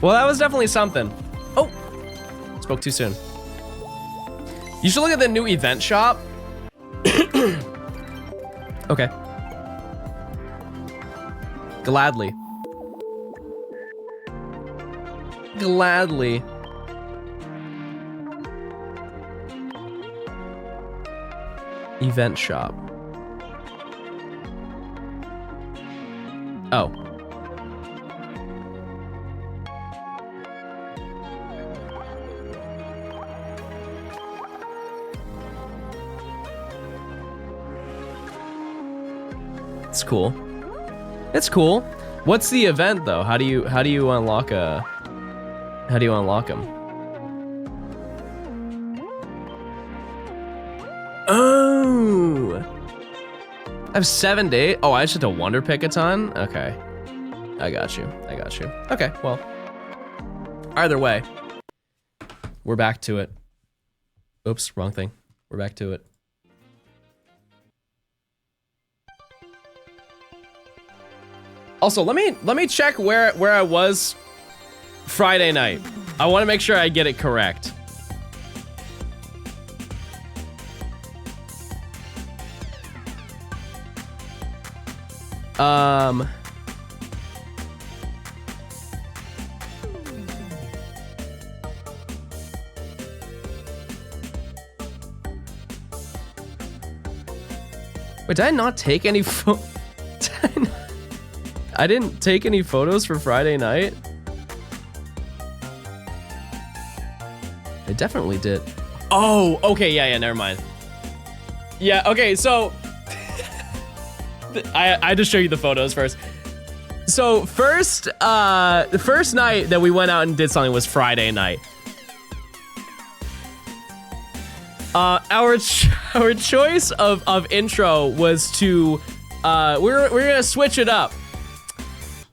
Well, that was definitely something. Oh, spoke too soon. You should look at the new event shop. Okay. Gladly. Gladly. Event shop. Oh. It's cool. It's cool. What's the event though? How do you unlock them? Oh, I have 7 days. Oh, I just have to wonder pick a ton. Okay, I got you. I got you. Okay, well, either way, we're back to it. Oops, wrong thing. We're back to it. Also, let me check where I was Friday night. I want to make sure I get it correct. Wait, did I not take any I didn't take any photos for Friday night. I definitely did. Oh, okay, yeah, never mind. Yeah, okay, so I just show you the photos first. So the first night that we went out and did something was Friday night. Our choice of intro was to we're gonna switch it up.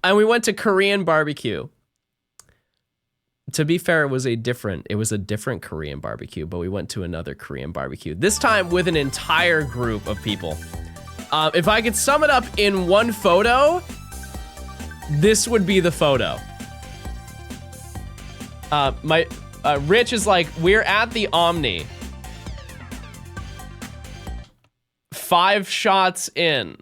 And we went to Korean barbecue. To be fair, it was a different Korean barbecue, but we went to another Korean barbecue. This time with an entire group of people. If I could sum it up in one photo, this would be the photo. Rich is like, we're at the Omni. 5 shots in.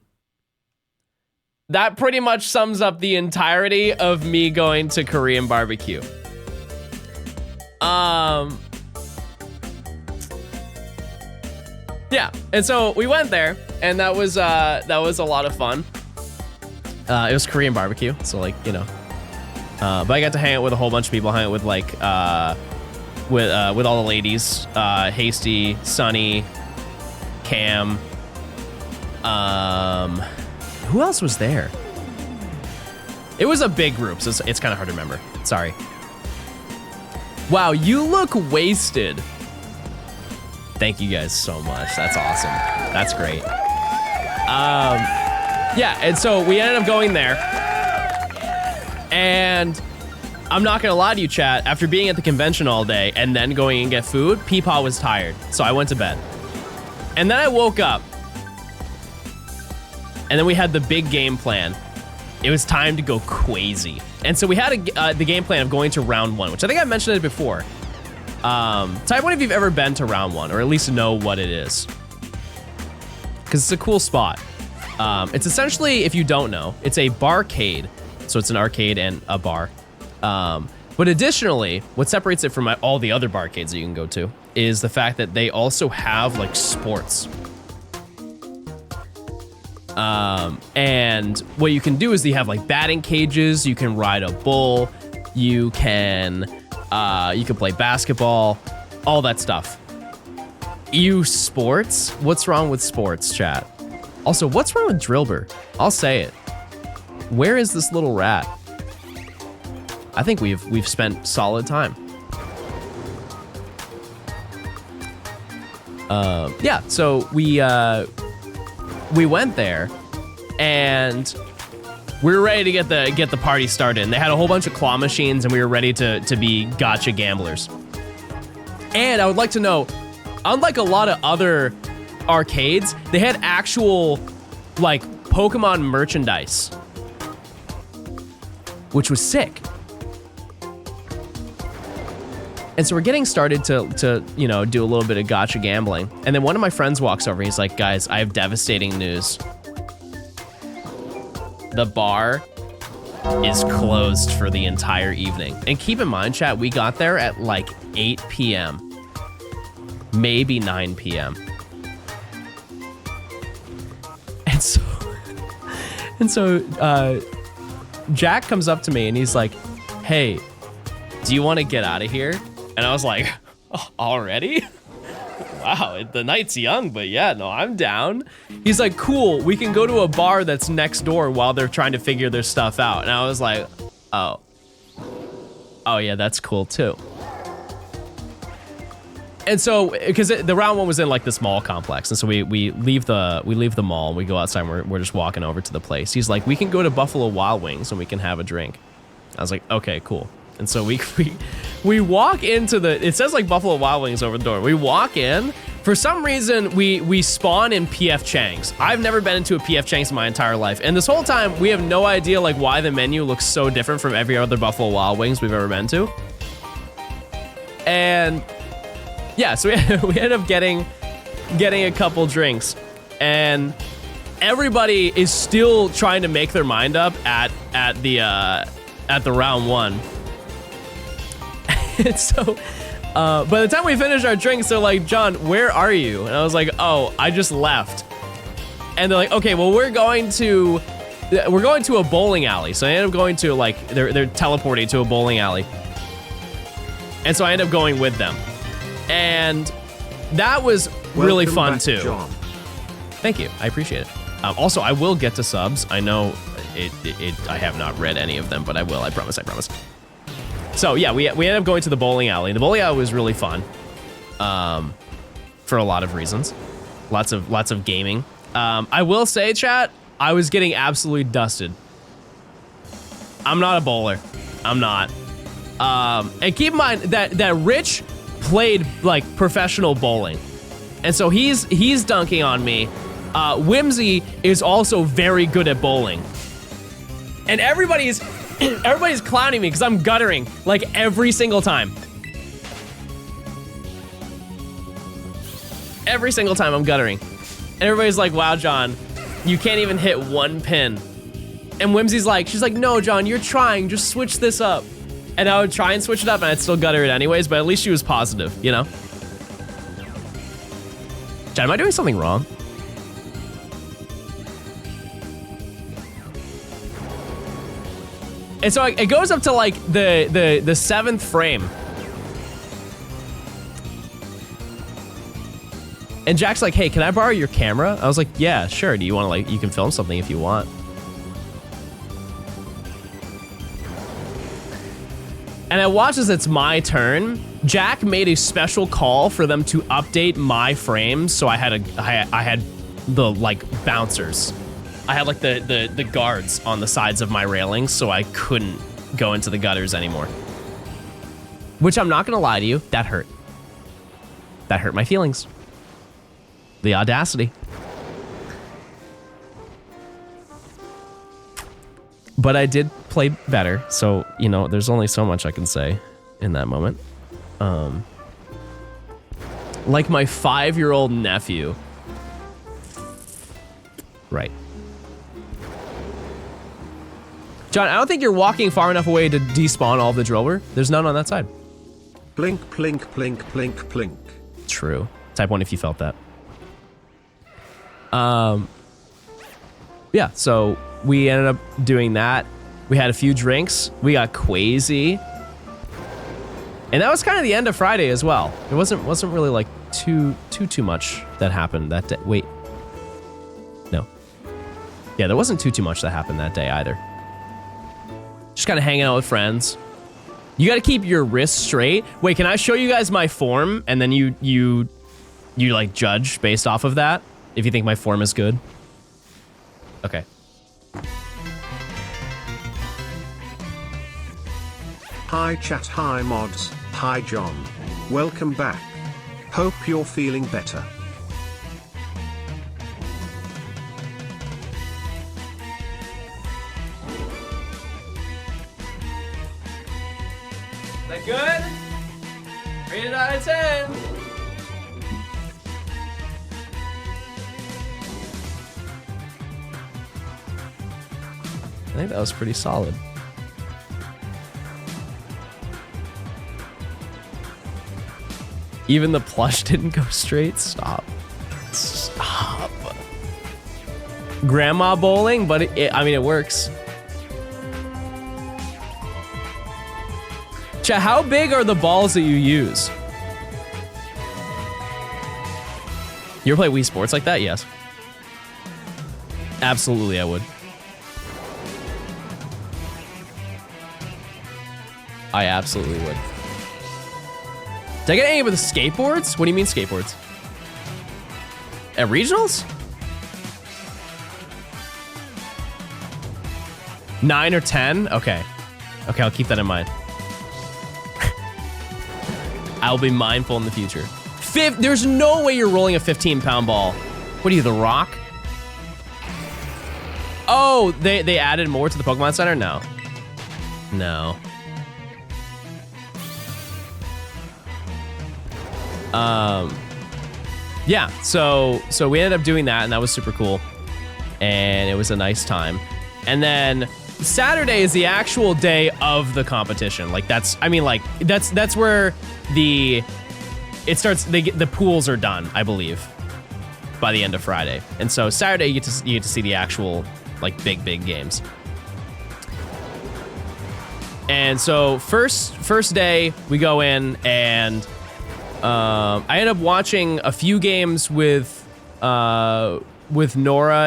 That pretty much sums up the entirety of me going to Korean barbecue. Yeah, and so we went there, and that was a lot of fun. It was Korean barbecue, so like, you know. But I got to hang out with a whole bunch of people. Hang out with like with all the ladies, Hasty, Sunny, Cam. Who else was there? It was a big group, so it's kind of hard to remember. Sorry. Wow, you look wasted. Thank you guys so much. That's awesome. That's great. Yeah, and so we ended up going there. And I'm not gonna lie to you, chat, after being at the convention all day and then going and get food, Peepaw was tired, so I went to bed. And then I woke up. And then we had the big game plan. It was time to go crazy. And so we had the game plan of going to round 1, which I think I mentioned it before. Type 1 if you've ever been to round 1, or at least know what it is. Because it's a cool spot. It's essentially, if you don't know, it's a barcade. So it's an arcade and a bar. But additionally, what separates it from all the other barcades that you can go to is the fact that they also have like sports. And what you can do is you have like batting cages, you can ride a bull, you can play basketball, all that stuff. Sports? What's wrong with sports, chat? Also, what's wrong with Drillbur? I'll say it. Where is this little rat? I think we've spent solid time. Yeah, so we went there and we were ready to get the party started. And they had a whole bunch of claw machines and we were ready to be gotcha gamblers. And I would like to know, unlike a lot of other arcades, they had actual like Pokemon merchandise, which was sick. And so we're getting started to you know, do a little bit of gotcha gambling. And then one of my friends walks over. He's like, guys, I have devastating news. The bar is closed for the entire evening. And keep in mind, chat, we got there at like 8 p.m. Maybe 9 p.m. And so Jack comes up to me and he's like, hey, do you want to get out of here? And I was like, oh, already? Wow, the night's young, but yeah, no, I'm down. He's like, cool, we can go to a bar that's next door while they're trying to figure their stuff out. And I was like, oh yeah, that's cool too. And so, because the round 1 was in like this mall complex, and so we leave the mall, we go outside, and we're just walking over to the place. He's like, we can go to Buffalo Wild Wings and we can have a drink. I was like, okay, cool. And so we walk into it says like Buffalo Wild Wings over the door. We walk in. For some reason, we spawn in PF Chang's. I've never been into a PF Chang's in my entire life. And this whole time, we have no idea like why the menu looks so different from every other Buffalo Wild Wings we've ever been to. And yeah, so we ended up getting a couple drinks. And everybody is still trying to make their mind up at the round 1. And so, by the time we finished our drinks, they're like, John, where are you? And I was like, oh, I just left. And they're like, okay, well, we're going to a bowling alley. So I ended up going to like, they're teleporting to a bowling alley. And so I ended up going with them. And that was really fun too. John. Thank you, I appreciate it. Also, I will get to subs. I know I have not read any of them, but I will, I promise. So yeah, we ended up going to the bowling alley. The bowling alley was really fun, for a lot of reasons, lots of gaming. I will say, chat, I was getting absolutely dusted. I'm not a bowler. I'm not. And keep in mind that Rich played like professional bowling, and so he's dunking on me. Whimsy is also very good at bowling, and everybody's clowning me because I'm guttering like every single time. Every single time I'm guttering. And everybody's like, wow, John, you can't even hit one pin. And Whimsy's like, she's like, no, John, you're trying, just switch this up. And I would try and switch it up and I'd still gutter it anyways, but at least she was positive, you know? John, am I doing something wrong? And so it goes up to like the 7th frame. And Jack's like, hey, can I borrow your camera? I was like, yeah, sure. Do you want to like, you can film something if you want. And I watch as it's my turn. Jack made a special call for them to update my frames, so I had the like bouncers. I had like the guards on the sides of my railings, so I couldn't go into the gutters anymore. Which I'm not gonna lie to you, that hurt. That hurt my feelings. The audacity. But I did play better, so, you know, there's only so much I can say in that moment. Like my 5-year-old nephew. Right. John, I don't think you're walking far enough away to despawn all of the driller. There's none on that side. Blink, blink, blink, blink, blink. True. Type 1 if you felt that. Yeah, so we ended up doing that. We had a few drinks. We got quazy. And that was kind of the end of Friday as well. It wasn't really like too much that happened that day. Wait. No. Yeah, there wasn't too much that happened that day either. Just kind of hanging out with friends. You got to keep your wrists straight. Wait, can I show you guys my form and then you like judge based off of that if you think my form is good? Okay. Hi chat, hi mods, hi John. Welcome back. Hope you're feeling better. Is that good? Rated out of 10. I think that was pretty solid. Even the plush didn't go straight. Stop. Stop. Grandma bowling, but I mean, it works. Chat, how big are the balls that you use? You ever play Wii Sports like that? Yes. Absolutely, I would. I absolutely would. Did I get any with the skateboards? What do you mean skateboards? At regionals? 9 or 10? Okay. Okay, I'll keep that in mind. I'll be mindful in the future. There's no way you're rolling a 15-pound ball. What are you, The Rock? Oh, they added more to the Pokemon Center? No. No. Yeah, so we ended up doing that, and that was super cool, and it was a nice time. And then Saturday is the actual day of the competition. Like that's where it starts. The pools are done, I believe, by the end of Friday. And so Saturday you get to see the actual like big games. And so first day we go in and. I ended up watching a few games with Nora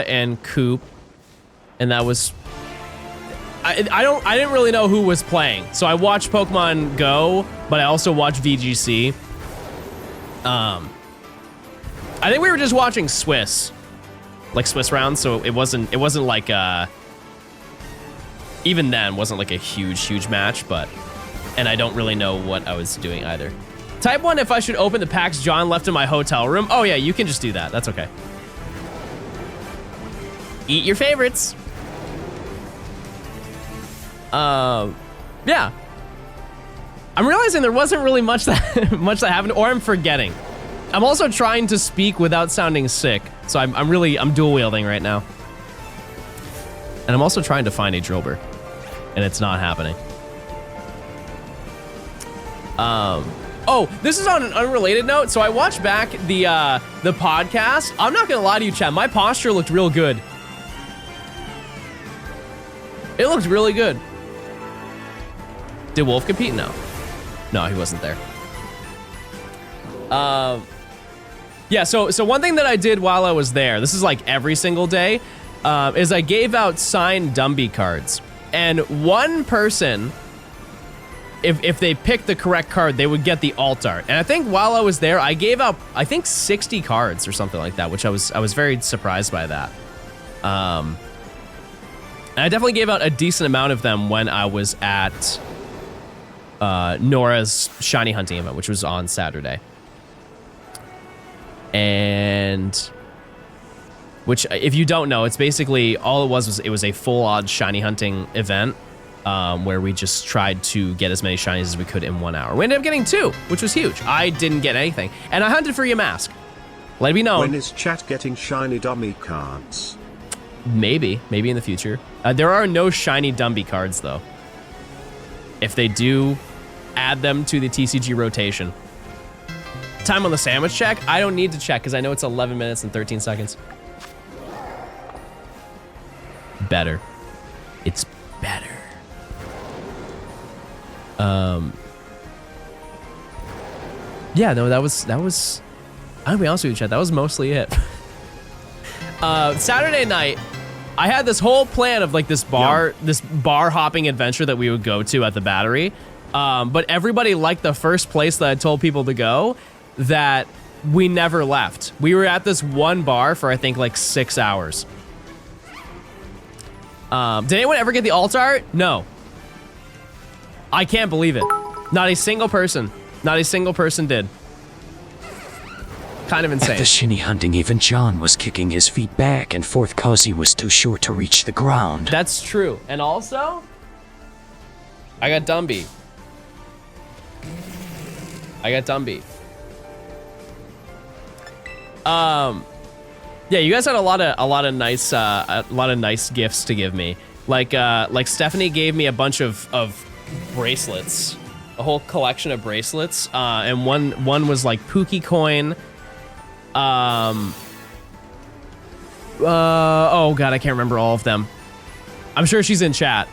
and Coop, and that was I didn't really know who was playing, so I watched Pokemon Go, but I also watched VGC. I think we were just watching Swiss rounds, so it wasn't like even then wasn't like a huge match, but and I don't really know what I was doing either. Type 1 if I should open the packs John left in my hotel room. Oh yeah, you can just do that. That's okay. Eat your favorites. Yeah. I'm realizing there wasn't really much that happened, or I'm forgetting. I'm also trying to speak without sounding sick, so I'm dual wielding right now. And I'm also trying to find a Drober, and it's not happening. Oh, this is on an unrelated note. So I watched back the podcast. I'm not gonna lie to you, chat. My posture looked real good. It looked really good. Did Wolf compete? No. No, he wasn't there. Yeah, so one thing that I did while I was there, this is like every single day, is I gave out signed Dumby cards. And one person, if they picked the correct card, they would get the alt art. And I think while I was there, I gave out, I think 60 cards or something like that, which I was very surprised by that. And I definitely gave out a decent amount of them when I was at Nora's shiny hunting event, which was on Saturday. And which, if you don't know, it's basically all it was a full odd shiny hunting event where we just tried to get as many shinies as we could in 1 hour. We ended up getting 2, which was huge. I didn't get anything, and I hunted for your mask. Let it be known. When is chat getting shiny dummy cards? Maybe in the future. There are no shiny Dumby cards though. If they do, add them to the TCG rotation. Time on the sandwich check? I don't need to check because I know it's 11 minutes and 13 seconds. Better. It's better. Yeah, no, that was, I'll be honest with you, chat, that was mostly it. Saturday night, I had this whole plan of like this bar hopping adventure that we would go to at the Battery. But everybody liked the first place that I told people to go that we never left. We were at this one bar for I think like 6 hours. Did anyone ever get the alt art? No. I can't believe it. Not a single person. Not a single person did. Kind of insane. At the shiny hunting even John was kicking his feet back and forth cause he was too short to reach the ground. That's true. And also, I got Dumby. Yeah, you guys had a lot of nice gifts to give me. Like Stephanie gave me a bunch of bracelets, a whole collection of bracelets, and one was like Pookie coin. Oh god, I can't remember all of them. I'm sure she's in chat.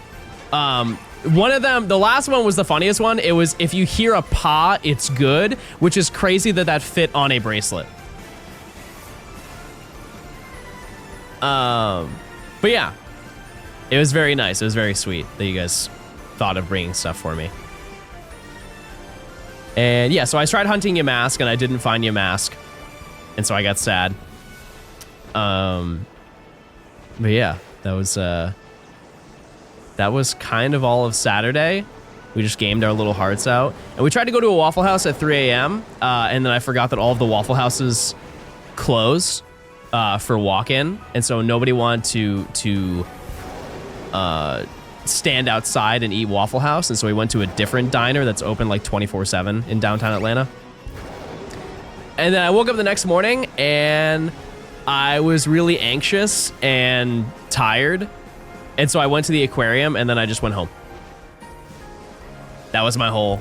One of them, the last one was the funniest one. It was, if you hear a paw, it's good, which is crazy that fit on a bracelet. But yeah, it was very nice. It was very sweet that you guys thought of bringing stuff for me. And yeah, so I tried hunting Yamask and I didn't find Yamask. And so I got sad. But yeah, that was kind of all of Saturday. We just gamed our little hearts out. And we tried to go to a Waffle House at 3 a.m. And then I forgot that all of the Waffle Houses closed for walk-in. And so nobody wanted to stand outside and eat Waffle House. And so we went to a different diner that's open like 24/7 in downtown Atlanta. And then I woke up the next morning and I was really anxious and tired. And so I went to the aquarium and then I just went home. That was my whole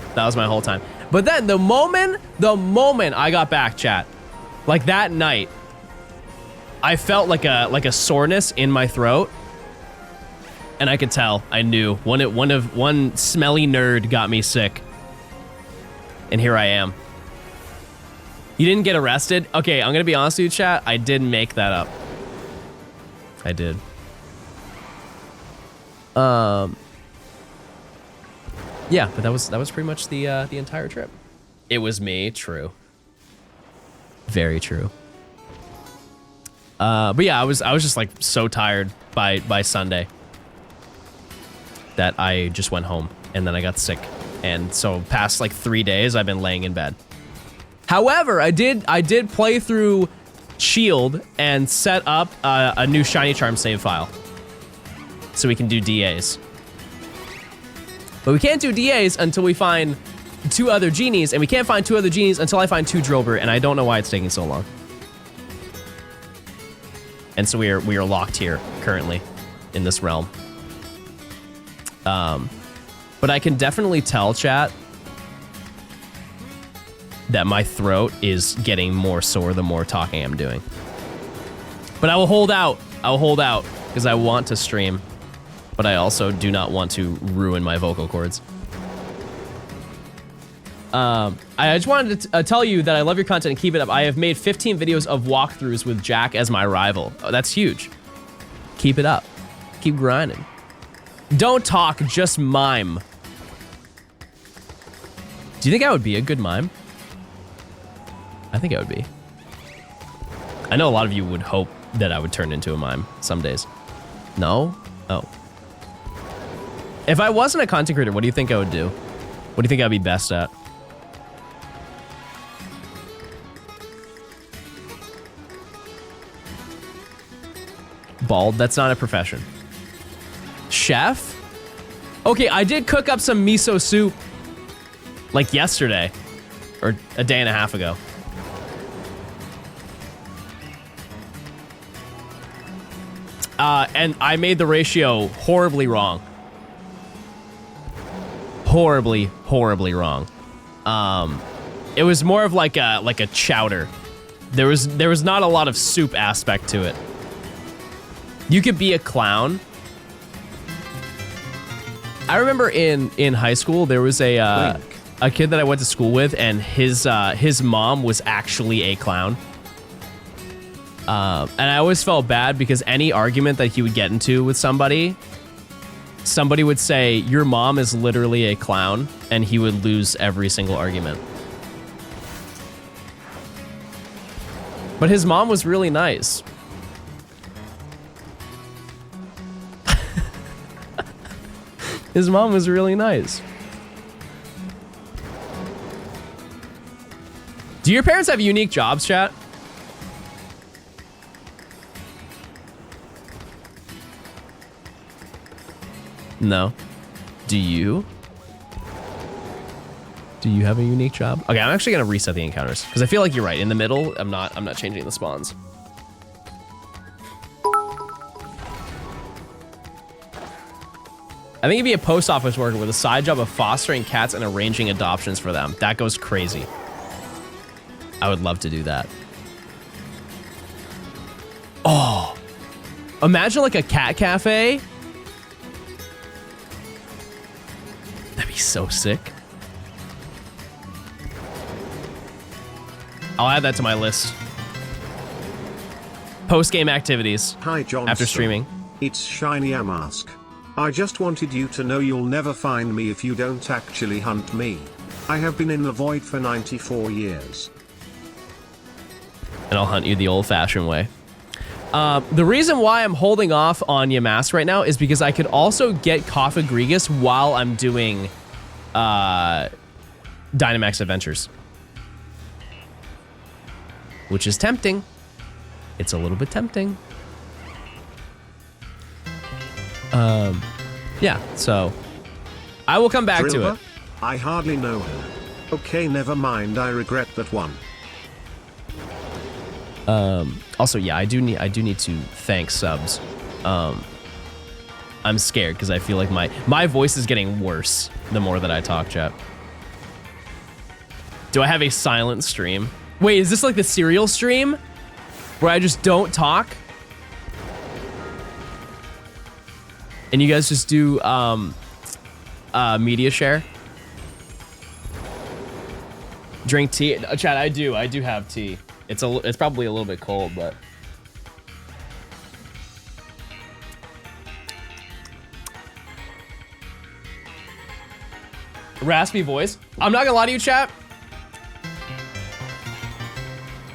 time. But then the moment I got back, chat, like that night, I felt like a soreness in my throat. And I could tell, I knew one smelly nerd got me sick. And here I am. You didn't get arrested? Okay, I'm gonna be honest with you, chat. I did make that up. I did. Yeah, but that was pretty much the entire trip. It was me, true. Very true. But yeah, I was just like so tired by Sunday that I just went home and then I got sick. And so past like 3 days I've been laying in bed. However, I did play through Shield and set up a new Shiny Charm save file. So we can do DAs. But we can't do DAs until we find 2 other genies, and we can't find 2 other genies until I find 2 Drillbur, and I don't know why it's taking so long. And so we are locked here currently in this realm. But I can definitely tell, chat, that my throat is getting more sore the more talking I'm doing. But I will hold out. I will hold out because I want to stream, but I also do not want to ruin my vocal cords. I just wanted to tell you that I love your content and keep it up. I have made 15 videos of walkthroughs with Jack as my rival. Oh, that's huge. Keep it up. Keep grinding. Don't talk, just mime. Do you think I would be a good mime? I think I would be. I know a lot of you would hope that I would turn into a mime some days. No? Oh. If I wasn't a content creator, what do you think I would do? What do you think I'd be best at? Bald, that's not a profession. Chef? Okay, I did cook up some miso soup like yesterday or a day and a half ago. And I made the ratio horribly wrong. Horribly wrong. It was more of like a chowder. There was not a lot of soup aspect to it. You could be a clown. I remember in high school there was a kid that I went to school with, and his mom was actually a clown. And I always felt bad because any argument that he would get into with somebody would say, your mom is literally a clown, and he would lose every single argument. But his mom was really nice. His mom was really nice. Do your parents have unique jobs, chat? No. Do you? Do you have a unique job? Okay, I'm actually gonna reset the encounters because I feel like you're right. In the middle, I'm not changing the spawns. I think you'd be a post office worker with a side job of fostering cats and arranging adoptions for them. That goes crazy. I would love to do that. Oh, imagine like a cat cafe. That'd be so sick. I'll add that to my list. Post-game activities. Hi, Johnstone. After streaming. It's Shiny Amask. I just wanted you to know you'll never find me if you don't actually hunt me. I have been in the void for 94 years. And I'll hunt you the old-fashioned way. The reason why I'm holding off on Yamask right now is because I could also get Coffagrigus while I'm doing Dynamax Adventures. Which is tempting. It's a little bit tempting. Yeah, so I will come back to it. I hardly know her. Okay, never mind. I regret that one. Also, yeah, I do need to thank subs. I'm scared because I feel like my voice is getting worse the more that I talk, chat. Do I have a silent stream? Wait, is this like the serial stream where I just don't talk? And you guys just do media share? Drink tea? Chat, I do have tea. It's probably a little bit cold, but raspy voice. I'm not gonna lie to you, chat.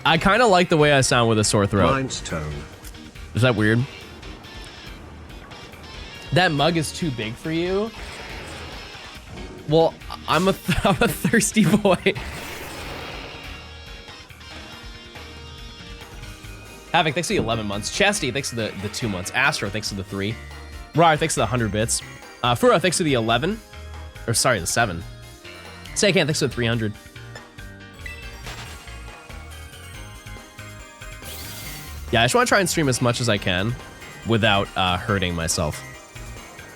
I kind of like the way I sound with a sore throat. Johnstone. Is that weird? That mug is too big for you? Well, I'm a thirsty boy. Havoc, thanks for the 11 months. Chastity, thanks for the 2 months. Astro, thanks for the 3. Rar, thanks for the 100 bits. Furo, thanks for the 11. Or sorry, the 7. Saycan, thanks for the 300. Yeah, I just want to try and stream as much as I can without hurting myself.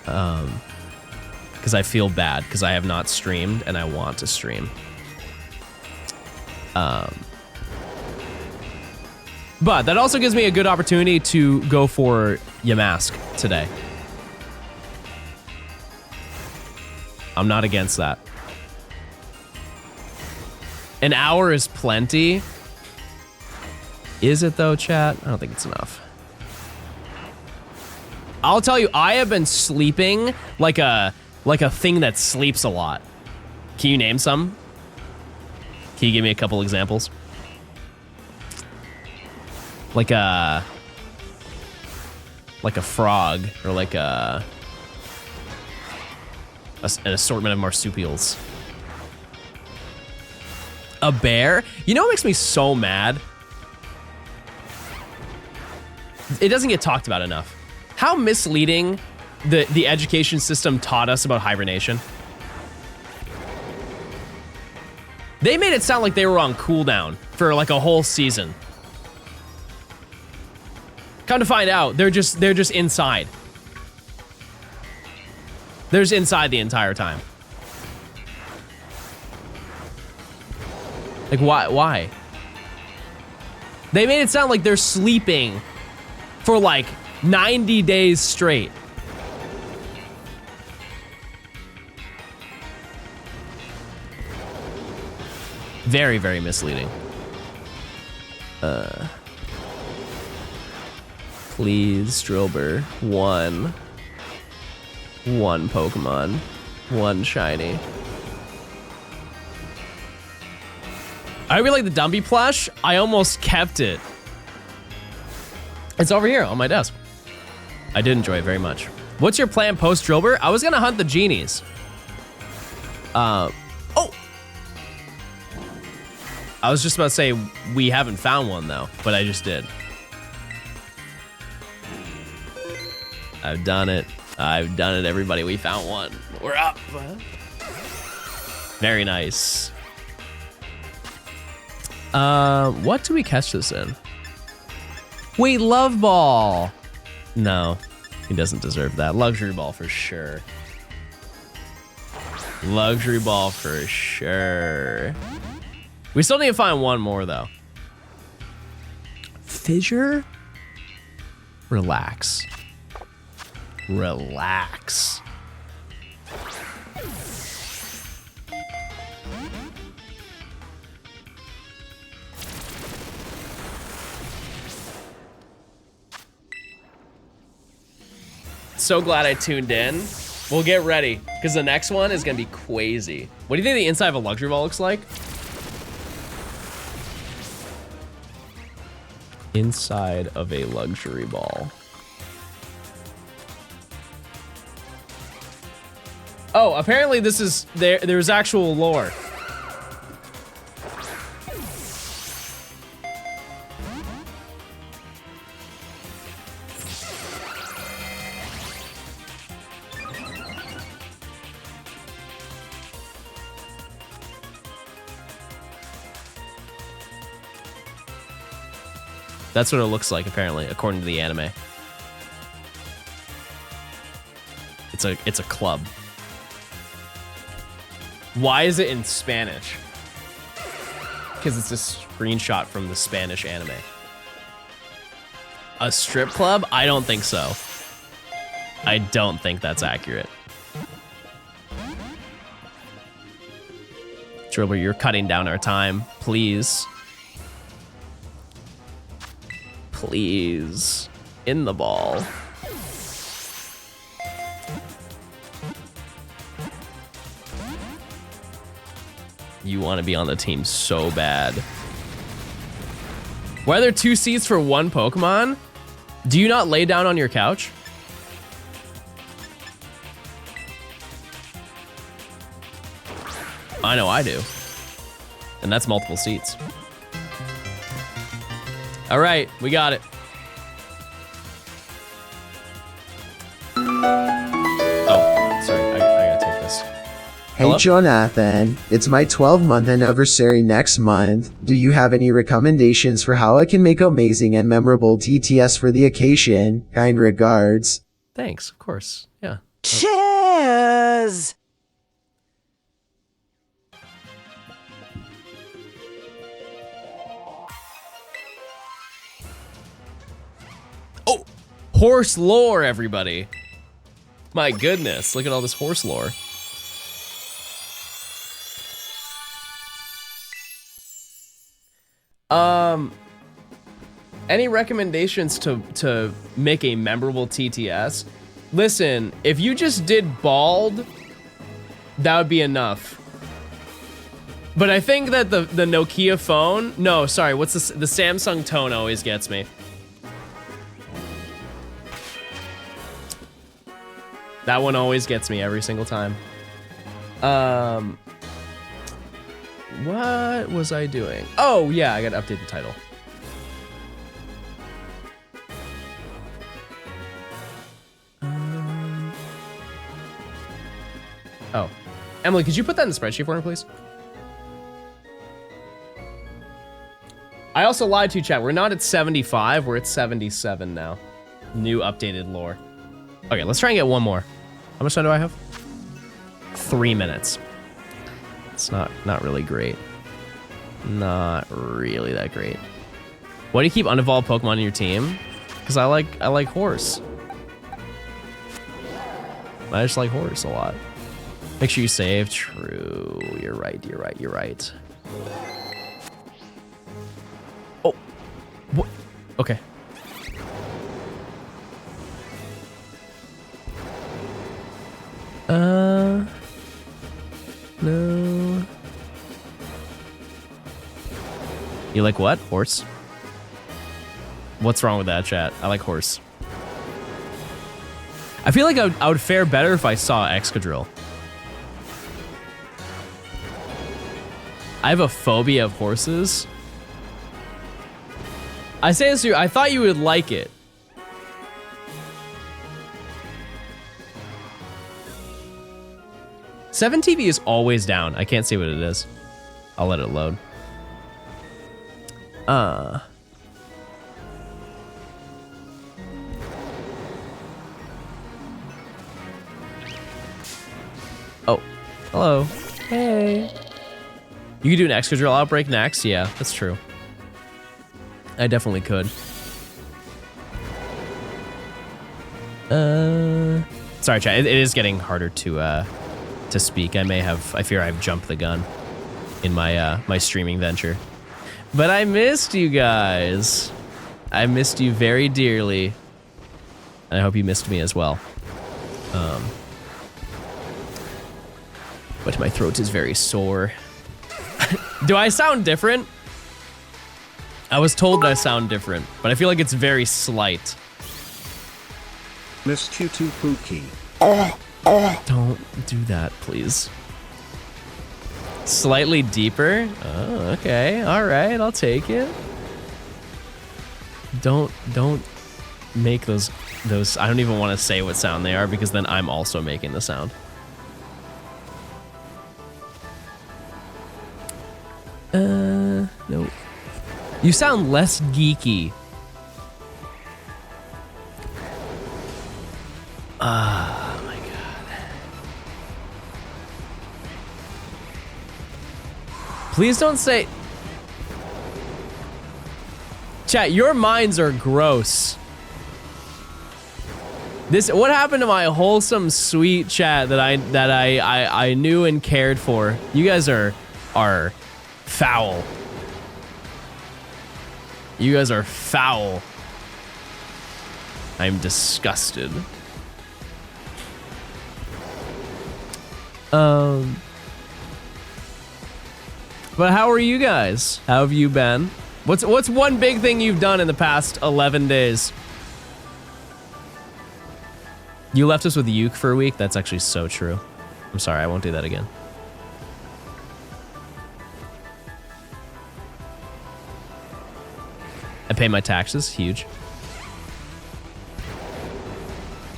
Because I feel bad because I have not streamed and I want to stream. But that also gives me a good opportunity to go for Yamask today. I'm not against that. An hour is plenty. Is it though, chat? I don't think it's enough. I'll tell you, I have been sleeping like a thing that sleeps a lot. Can you name some? Can you give me a couple examples? Like a frog, or like an assortment of marsupials. A bear? You know what makes me so mad? It doesn't get talked about enough. How misleading the education system taught us about hibernation. They made it sound like they were on cooldown for like a whole season. Come to find out, they're just inside. They're just inside the entire time. Like, why? They made it sound like they're sleeping for like 90 days straight. Very, very misleading. Please, Drillbur. One Pokemon. One shiny. I really like the Dumpy plush. I almost kept it. It's over here on my desk. I did enjoy it very much. What's your plan post Drillbur? I was gonna hunt the genies. Oh! I was just about to say we haven't found one though, but I just did. I've done it. I've done it, everybody. We found one. We're up. Very nice. What do we catch this in? Wait, Love Ball. No, he doesn't deserve that. Luxury Ball for sure. Luxury Ball for sure. We still need to find one more though. Fissure? Relax. Relax. So glad I tuned in. We'll get ready, because the next one is gonna be crazy. What do you think the inside of a luxury ball looks like? Inside of a luxury ball. Oh, apparently this is, there's actual lore. That's what it looks like, apparently, according to the anime. It's a club. Why is it in Spanish? Because it's a screenshot from the Spanish anime. A strip club? I don't think so. I don't think that's accurate. Drillbur, you're cutting down our time. Please. Please. In the ball. You want to be on the team so bad. Why are there 2 seats for 1 Pokemon? Do you not lay down on your couch? I know I do. And that's multiple seats. All right, we got it. Oh, sorry, I gotta take this. Hey Hello? Jonathan, it's my 12-month anniversary next month. Do you have any recommendations for how I can make amazing and memorable TTS for the occasion? Kind regards. Thanks, of course, yeah. Cheers! Oh, horse lore, everybody. My goodness, look at all this horse lore. Any recommendations to make a memorable TTS? Listen, if you just did bald, that would be enough. But I think that the Nokia phone, no, sorry, what's this? The Samsung tone always gets me. That one always gets me every single time. What was I doing? Oh yeah, I gotta update the title. Oh, Emily, could you put that in the spreadsheet for me, please? I also lied to you, chat. We're not at 75, we're at 77 now. New updated lore. Okay, let's try and get one more. How much time do I have? 3 minutes. It's not really great. Not really that great. Why do you keep unevolved Pokemon in your team? Because I like horse. I just like horse a lot. Make sure you save. True. You're right. Oh. What? Okay. No. You like what? Horse? What's wrong with that, chat? I like horse. I feel like I would fare better if I saw Excadrill. I have a phobia of horses. I say this to you, I thought you would like it. Seven TV is always down. I can't see what it is. I'll let it load. Oh, hello. Hey. You could do an Excadrill outbreak next? Yeah, that's true. I definitely could. Sorry, chat. It is getting harder to speak. I fear I've jumped the gun in my my streaming venture. But I missed you guys. I missed you very dearly. And I hope you missed me as well. But my throat is very sore. Do I sound different? I was told I sound different, but I feel like it's very slight. Missed you too, Pookie. Don't do that, please. Slightly deeper? Oh, okay. All right, I'll take it. Don't make those I don't even want to say what sound they are because then I'm also making the sound. No. You sound less geeky. Oh my god. Please don't say... Chat, your minds are gross. What happened to my wholesome, sweet chat that I knew and cared for? You guys are foul. You guys are foul. I'm disgusted. But how are you guys? How have you been? What's one big thing you've done in the past 11 days? You left us with Uke for a week? That's actually so true. I'm sorry, I won't do that again. I pay my taxes, huge.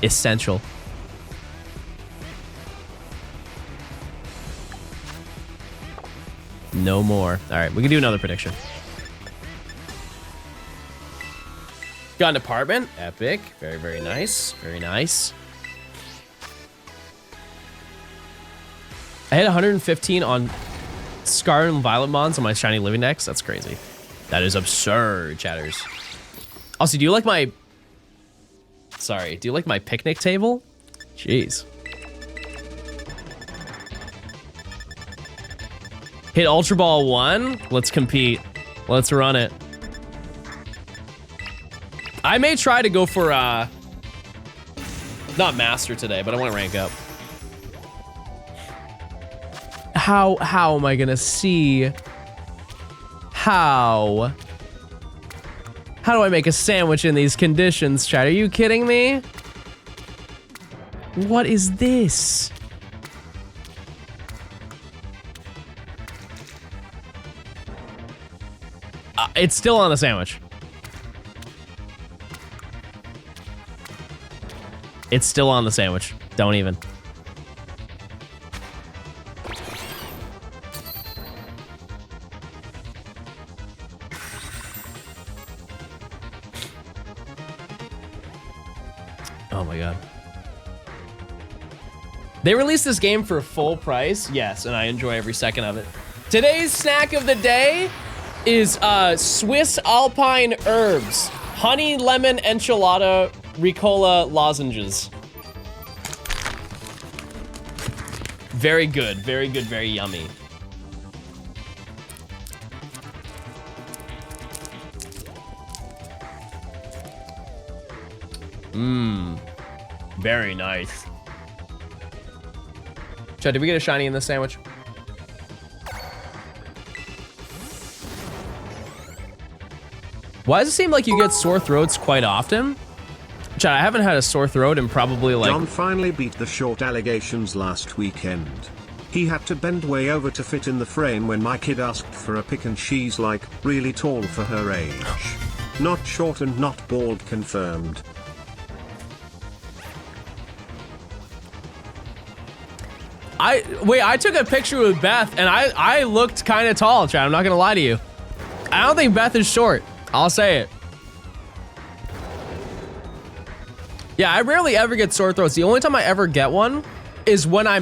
Essential. No more. All right, we can do another prediction. Got an apartment, epic. Very, very nice, very nice. I had 115 on Scarlet and Violet Mons on my Shiny Living Dex. That's crazy. That is absurd, chatters. Also, do you like my... Sorry, do you like my picnic table? Jeez. Hit Ultra Ball 1. Let's compete. Let's run it. I may try to go for, not master today, but I want to rank up. How am I gonna see? How do I make a sandwich in these conditions, chat? Are you kidding me? What is this? It's still on the sandwich. It's still on the sandwich. Don't even. Oh my god. They released this game for full price. Yes, and I enjoy every second of it. Today's snack of the day is Swiss Alpine Herbs. Honey lemon enchilada Ricola lozenges. Very good, very good, very yummy. Mmm, very nice. Chad, did we get a shiny in this sandwich? Why does it seem like you get sore throats quite often? Chad, I haven't had a sore throat in probably like... John finally beat the short allegations last weekend. He had to bend way over to fit in the frame when my kid asked for a pic and she's like, really tall for her age. Not short and not bald confirmed. I took a picture with Beth and I looked kind of tall, Chad. I'm not gonna lie to you. I don't think Beth is short. I'll say it. Yeah, I rarely ever get sore throats. The only time I ever get one is when I'm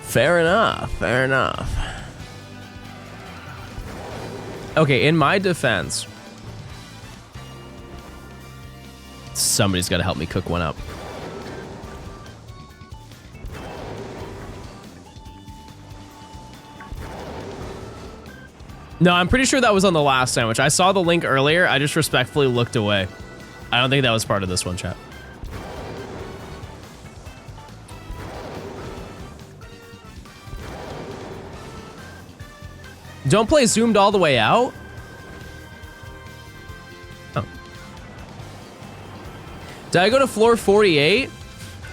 Fair enough, fair enough. Okay, in my defense, somebody's got to help me cook one up. No, I'm pretty sure that was on the last sandwich. I saw the link earlier. I just respectfully looked away. I don't think that was part of this one, chat. Don't play zoomed all the way out? Oh. Did I go to floor 48?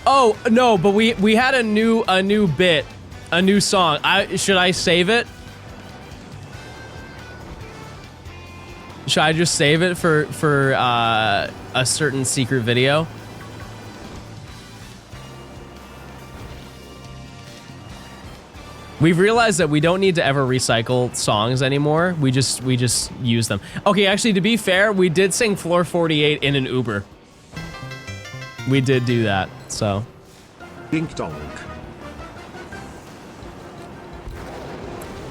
Oh, no, but we had a new bit, a new song. Should I save it? Should I just save it for a certain secret video? We've realized that we don't need to ever recycle songs anymore. We just use them. Okay, actually, to be fair, we did sing Floor 48 in an Uber. We did do that, so. Dink donk.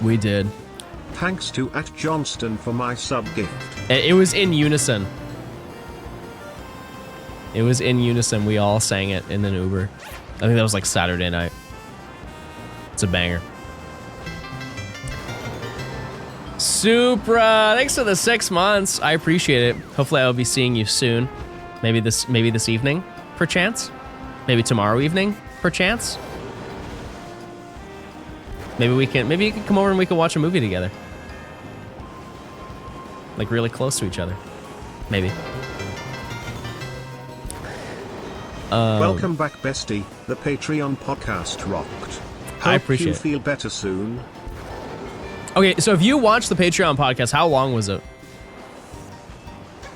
We did. Thanks to @Johnstone for my sub gift. It was in unison. It was in unison. We all sang it in an Uber. I think that was like Saturday night. It's a banger. Supra, thanks for the 6 months. I appreciate it. Hopefully I will be seeing you soon. Maybe this evening, perchance. Maybe tomorrow evening, perchance. Maybe you can come over and we can watch a movie together. Like really close to each other. Maybe. Welcome back, bestie. The Patreon podcast rocked. I appreciate it. Feel better soon. Okay, so if you watched the Patreon podcast, how long was it?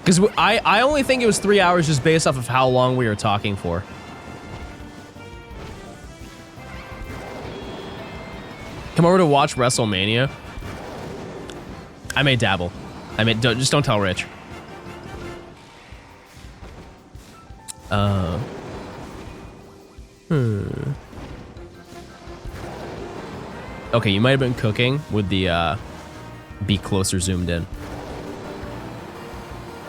Because I only think it was 3 hours just based off of how long we were talking for. Come over to watch WrestleMania. I may dabble. Just don't tell Rich. Okay, you might have been cooking with the be closer zoomed in.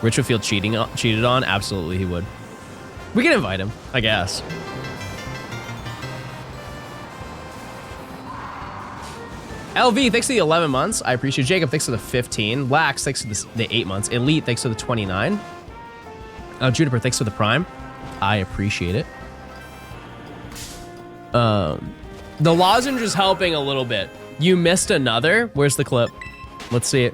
Rich would feel cheated on? Absolutely he would. We can invite him, I guess. LV, thanks for the 11 months. I appreciate it. Jacob, thanks for the 15. Lax, thanks for the 8 months. Elite, thanks for the 29. Juniper, thanks for the Prime. I appreciate it. The lozenge is helping a little bit. You missed another? Where's the clip? Let's see it.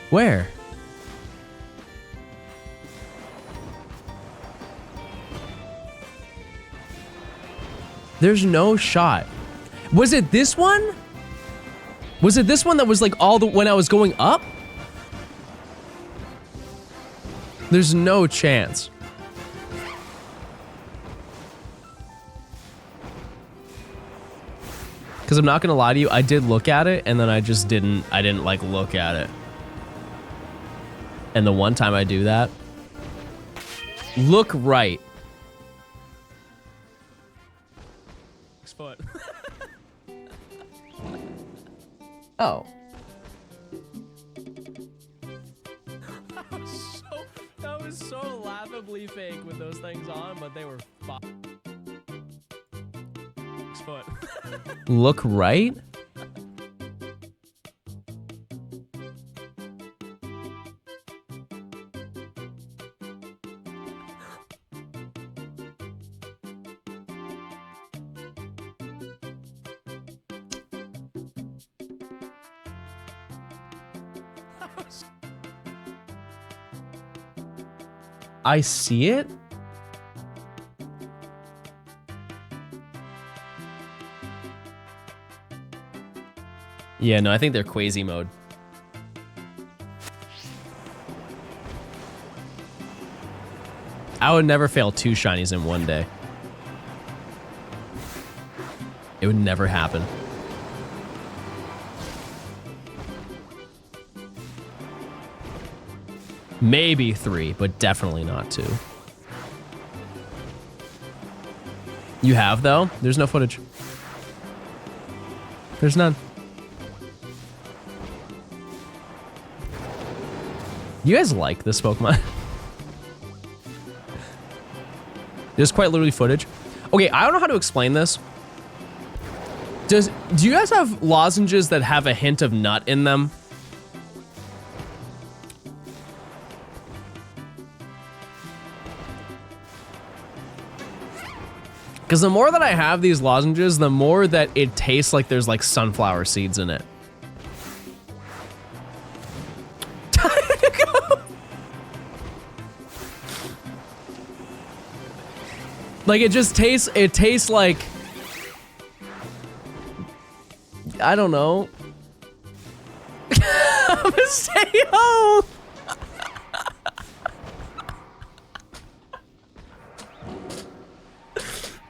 Where? There's no shot. Was it this one? Was it this one that was like when I was going up? There's no chance. Because I'm not gonna lie to you, I did look at it and then I didn't like look at it. And the one time I do that, look right. 6 foot. Oh. That was so laughably fake with those things on, but they were 6 foot. Look right? I see it? Yeah, no, I think they're Quasi mode. I would never fail 2 shinies in one day. It would never happen. Maybe 3, but definitely not 2. You have, though? There's no footage. There's none. You guys like this Pokemon? There's quite literally footage. Okay, I don't know how to explain this. Do you guys have lozenges that have a hint of nut in them? Because the more that I have these lozenges, the more that it tastes like there's like sunflower seeds in it. Time to go. Like it tastes like, I don't know. I'm gonna stay home.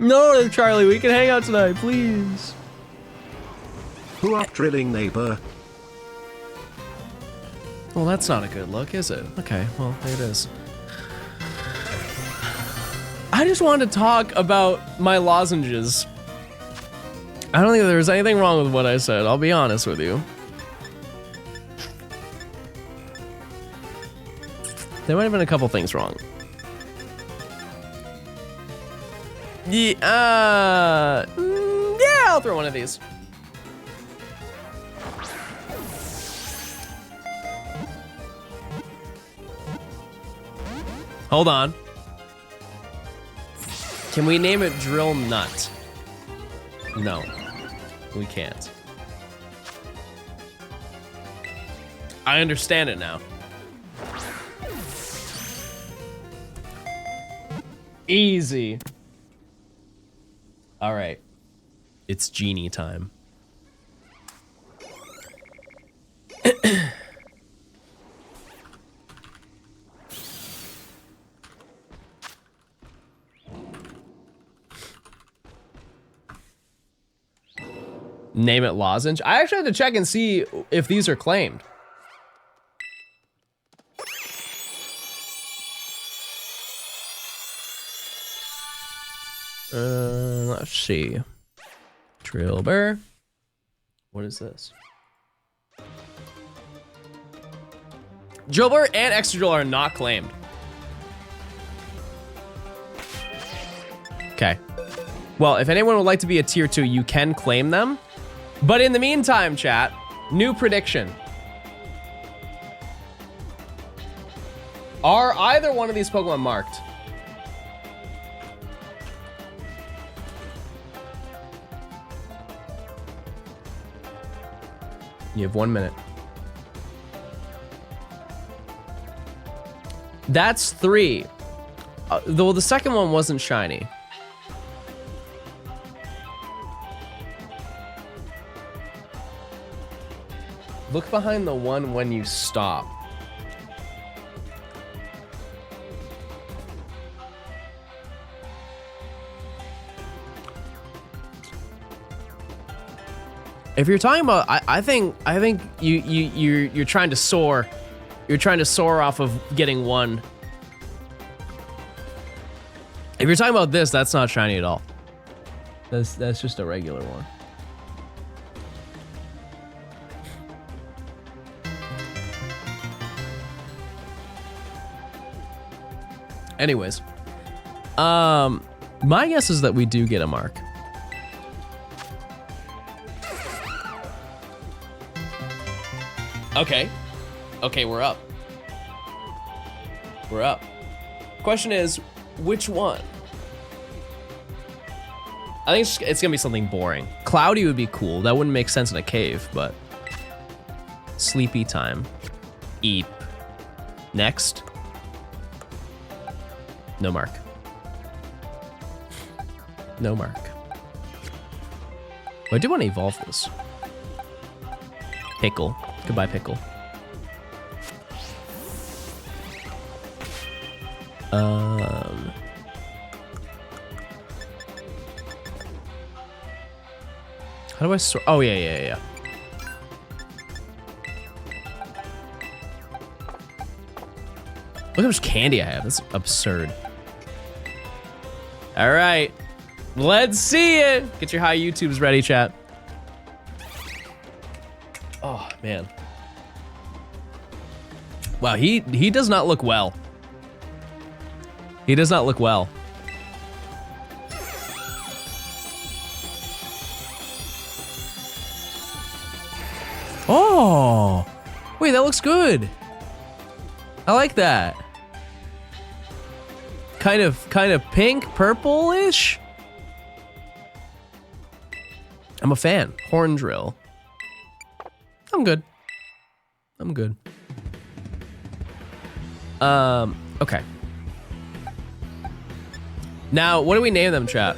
No, Charlie, we can hang out tonight, please. Who up drilling, neighbor? Well, that's not a good look, is it? Okay, well, there it is. I just wanted to talk about my lozenges. I don't think there's anything wrong with what I said, I'll be honest with you. There might have been a couple things wrong. Yeah, yeah, I'll throw one of these. Hold on. Can we name it Drill Nut? No, we can't. I understand it now. Easy. All right, it's genie time. Name it lozenge. I actually had to check and see if these are claimed. Let's see. Drillbur. What is this? Drillbur and Extra Drill are not claimed. Okay. Well, if anyone would like to be a tier 2, you can claim them. But in the meantime, chat, new prediction. Are either one of these Pokemon marked? You have 1 minute. That's 3. Though the second one wasn't shiny. Look behind the one when you stop. If you're talking about, I think you're trying to soar. You're trying to soar off of getting 1. If you're talking about this, that's not shiny at all. That's just a regular one. Anyways, my guess is that we do get a mark. Okay. Okay, we're up. We're up. Question is, which one? I think it's gonna be something boring. Cloudy would be cool. That wouldn't make sense in a cave, but... Sleepy time. Eep. Next. No mark. No mark. Oh, I do want to evolve this. Pickle. Goodbye, Pickle. How do I sort? Oh, yeah. Look how much candy I have. That's absurd. All right. Let's see it. Get your high YouTubes ready, chat. Oh, man. Wow, he does not look well. He does not look well. Oh, wait, that looks good. I like that. Kind of pink, purple-ish. I'm a fan. Horn drill. I'm good. I'm good. Okay. Now, what do we name them, chat?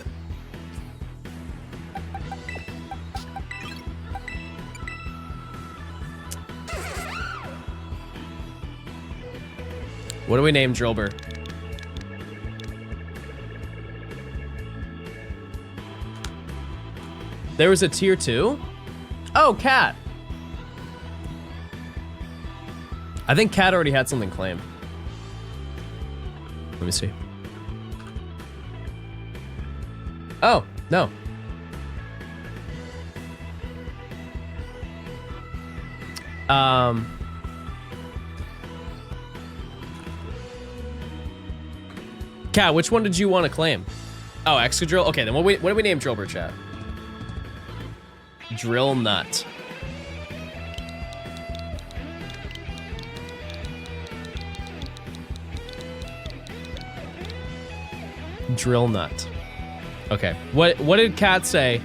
What do we name Drilbur? There was a tier 2? Oh, Cat. I think Cat already had something claimed. Let me see. Oh, no. Cat, which one did you want to claim? Oh, Excadrill? Okay, then what do we name Drilbur, chat? Drill Nut. Drill Nut. Okay. What did Cat say?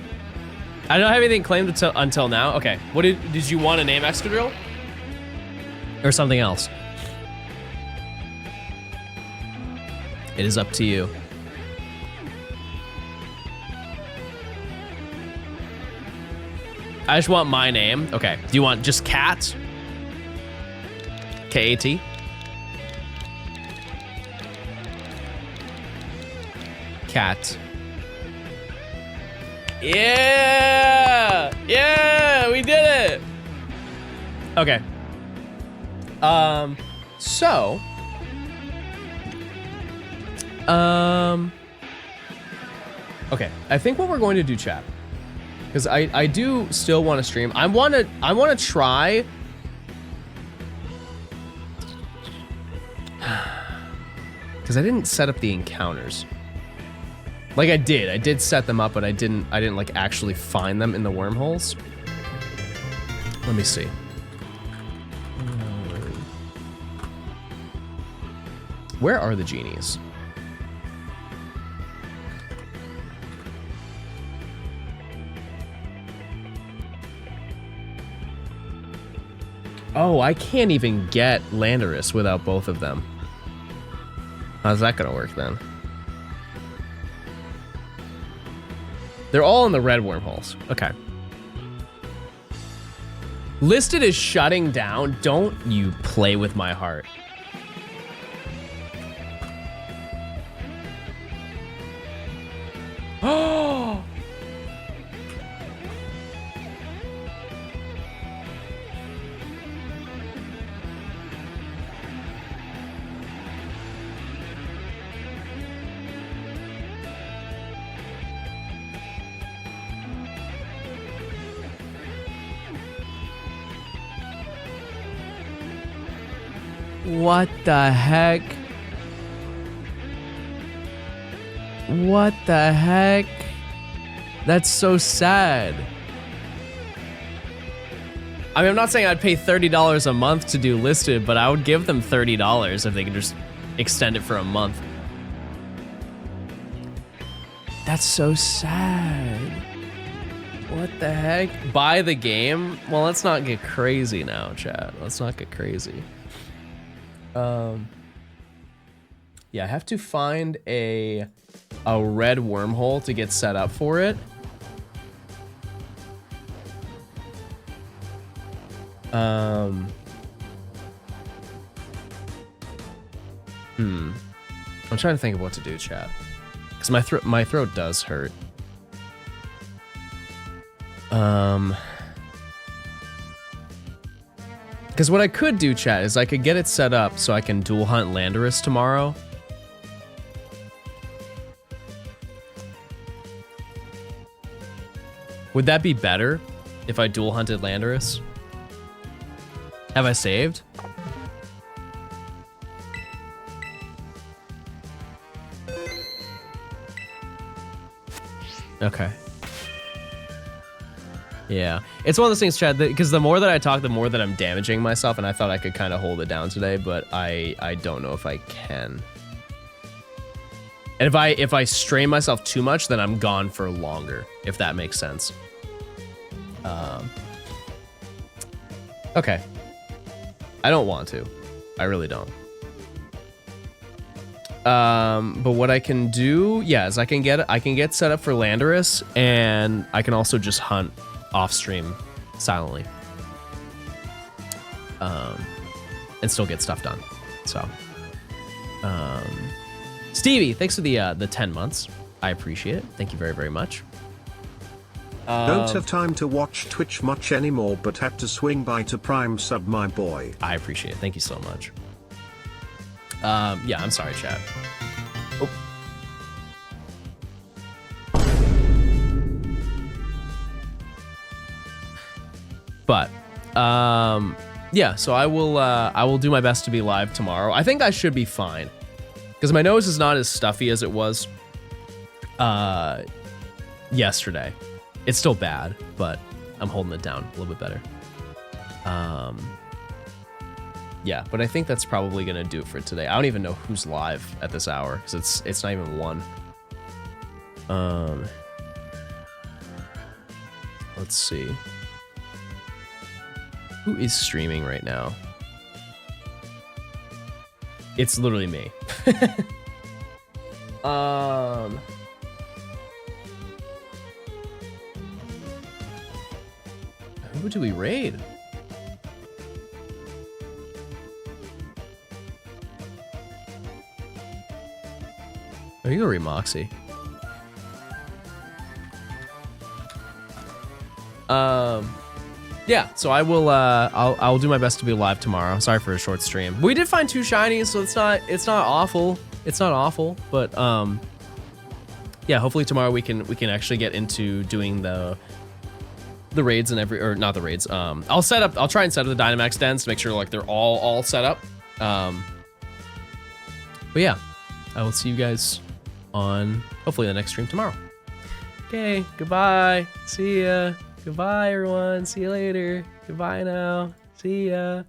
I don't have anything claimed until now. Okay. What did you want to name Excadrill? Or something else? It is up to you. I just want my name. Okay. Do you want just Cat? K-A-T? Cat. Yeah! Yeah! We did it! Okay. So... Okay, I think what we're going to do, chat, because I do still want to stream. I want to try. Because I didn't set up the encounters. Like I did set them up, but I didn't like actually find them in the wormholes. Let me see. Where are the genies? Oh, I can't even get Landorus without both of them. How's that gonna work then? They're all in the red wormholes. Okay. Listed as shutting down. Don't you play with my heart. Oh! What the heck? What the heck? That's so sad. I mean, I'm not saying I'd pay $30 a month to do listed, but I would give them $30 if they could just extend it for a month. That's so sad. What the heck? Buy the game? Well, let's not get crazy now, chat. Let's not get crazy. Yeah, I have to find a red wormhole to get set up for it. I'm trying to think of what to do, chat, because my throat does hurt. Because what I could do, chat, is I could get it set up so I can dual hunt Landorus tomorrow. Would that be better if I dual hunted Landorus? Have I saved? Okay. Yeah, it's one of those things, Chad, because the more that I talk, the more that I'm damaging myself, and I thought I could kind of hold it down today, but I don't know if I can. And if I strain myself too much, then I'm gone for longer, if that makes sense. Okay. I don't want to. I really don't. But what I can do, yeah, is I can get set up for Landorus, and I can also just hunt off stream silently. And still get stuff done. So Stevie, thanks for the 10 months. I appreciate it. Thank you very, very much. Don't have time to watch Twitch much anymore, but had to swing by to Prime sub, my boy. I appreciate it. Thank you so much. Yeah, I'm sorry, chat. Oh. But yeah, so I will do my best to be live tomorrow. I think I should be fine, because my nose is not as stuffy as it was yesterday. It's still bad, but I'm holding it down a little bit better. Yeah, but I think that's probably gonna do it for today. I don't even know who's live at this hour, because it's not even 1. Let's see. Who is streaming right now? It's literally me. Who do we raid? Oh, you go read Moxie. Yeah, so I will I'll do my best to be live tomorrow. Sorry for a short stream. We did find 2 shinies, so it's not awful. It's not awful, but yeah, hopefully tomorrow we can actually get into doing the raids and or not the raids. I'll try and set up the Dynamax dens to make sure like they're all set up. But yeah, I will see you guys on hopefully the next stream tomorrow. Okay, goodbye. See ya. Goodbye, everyone. See you later. Goodbye now. See ya.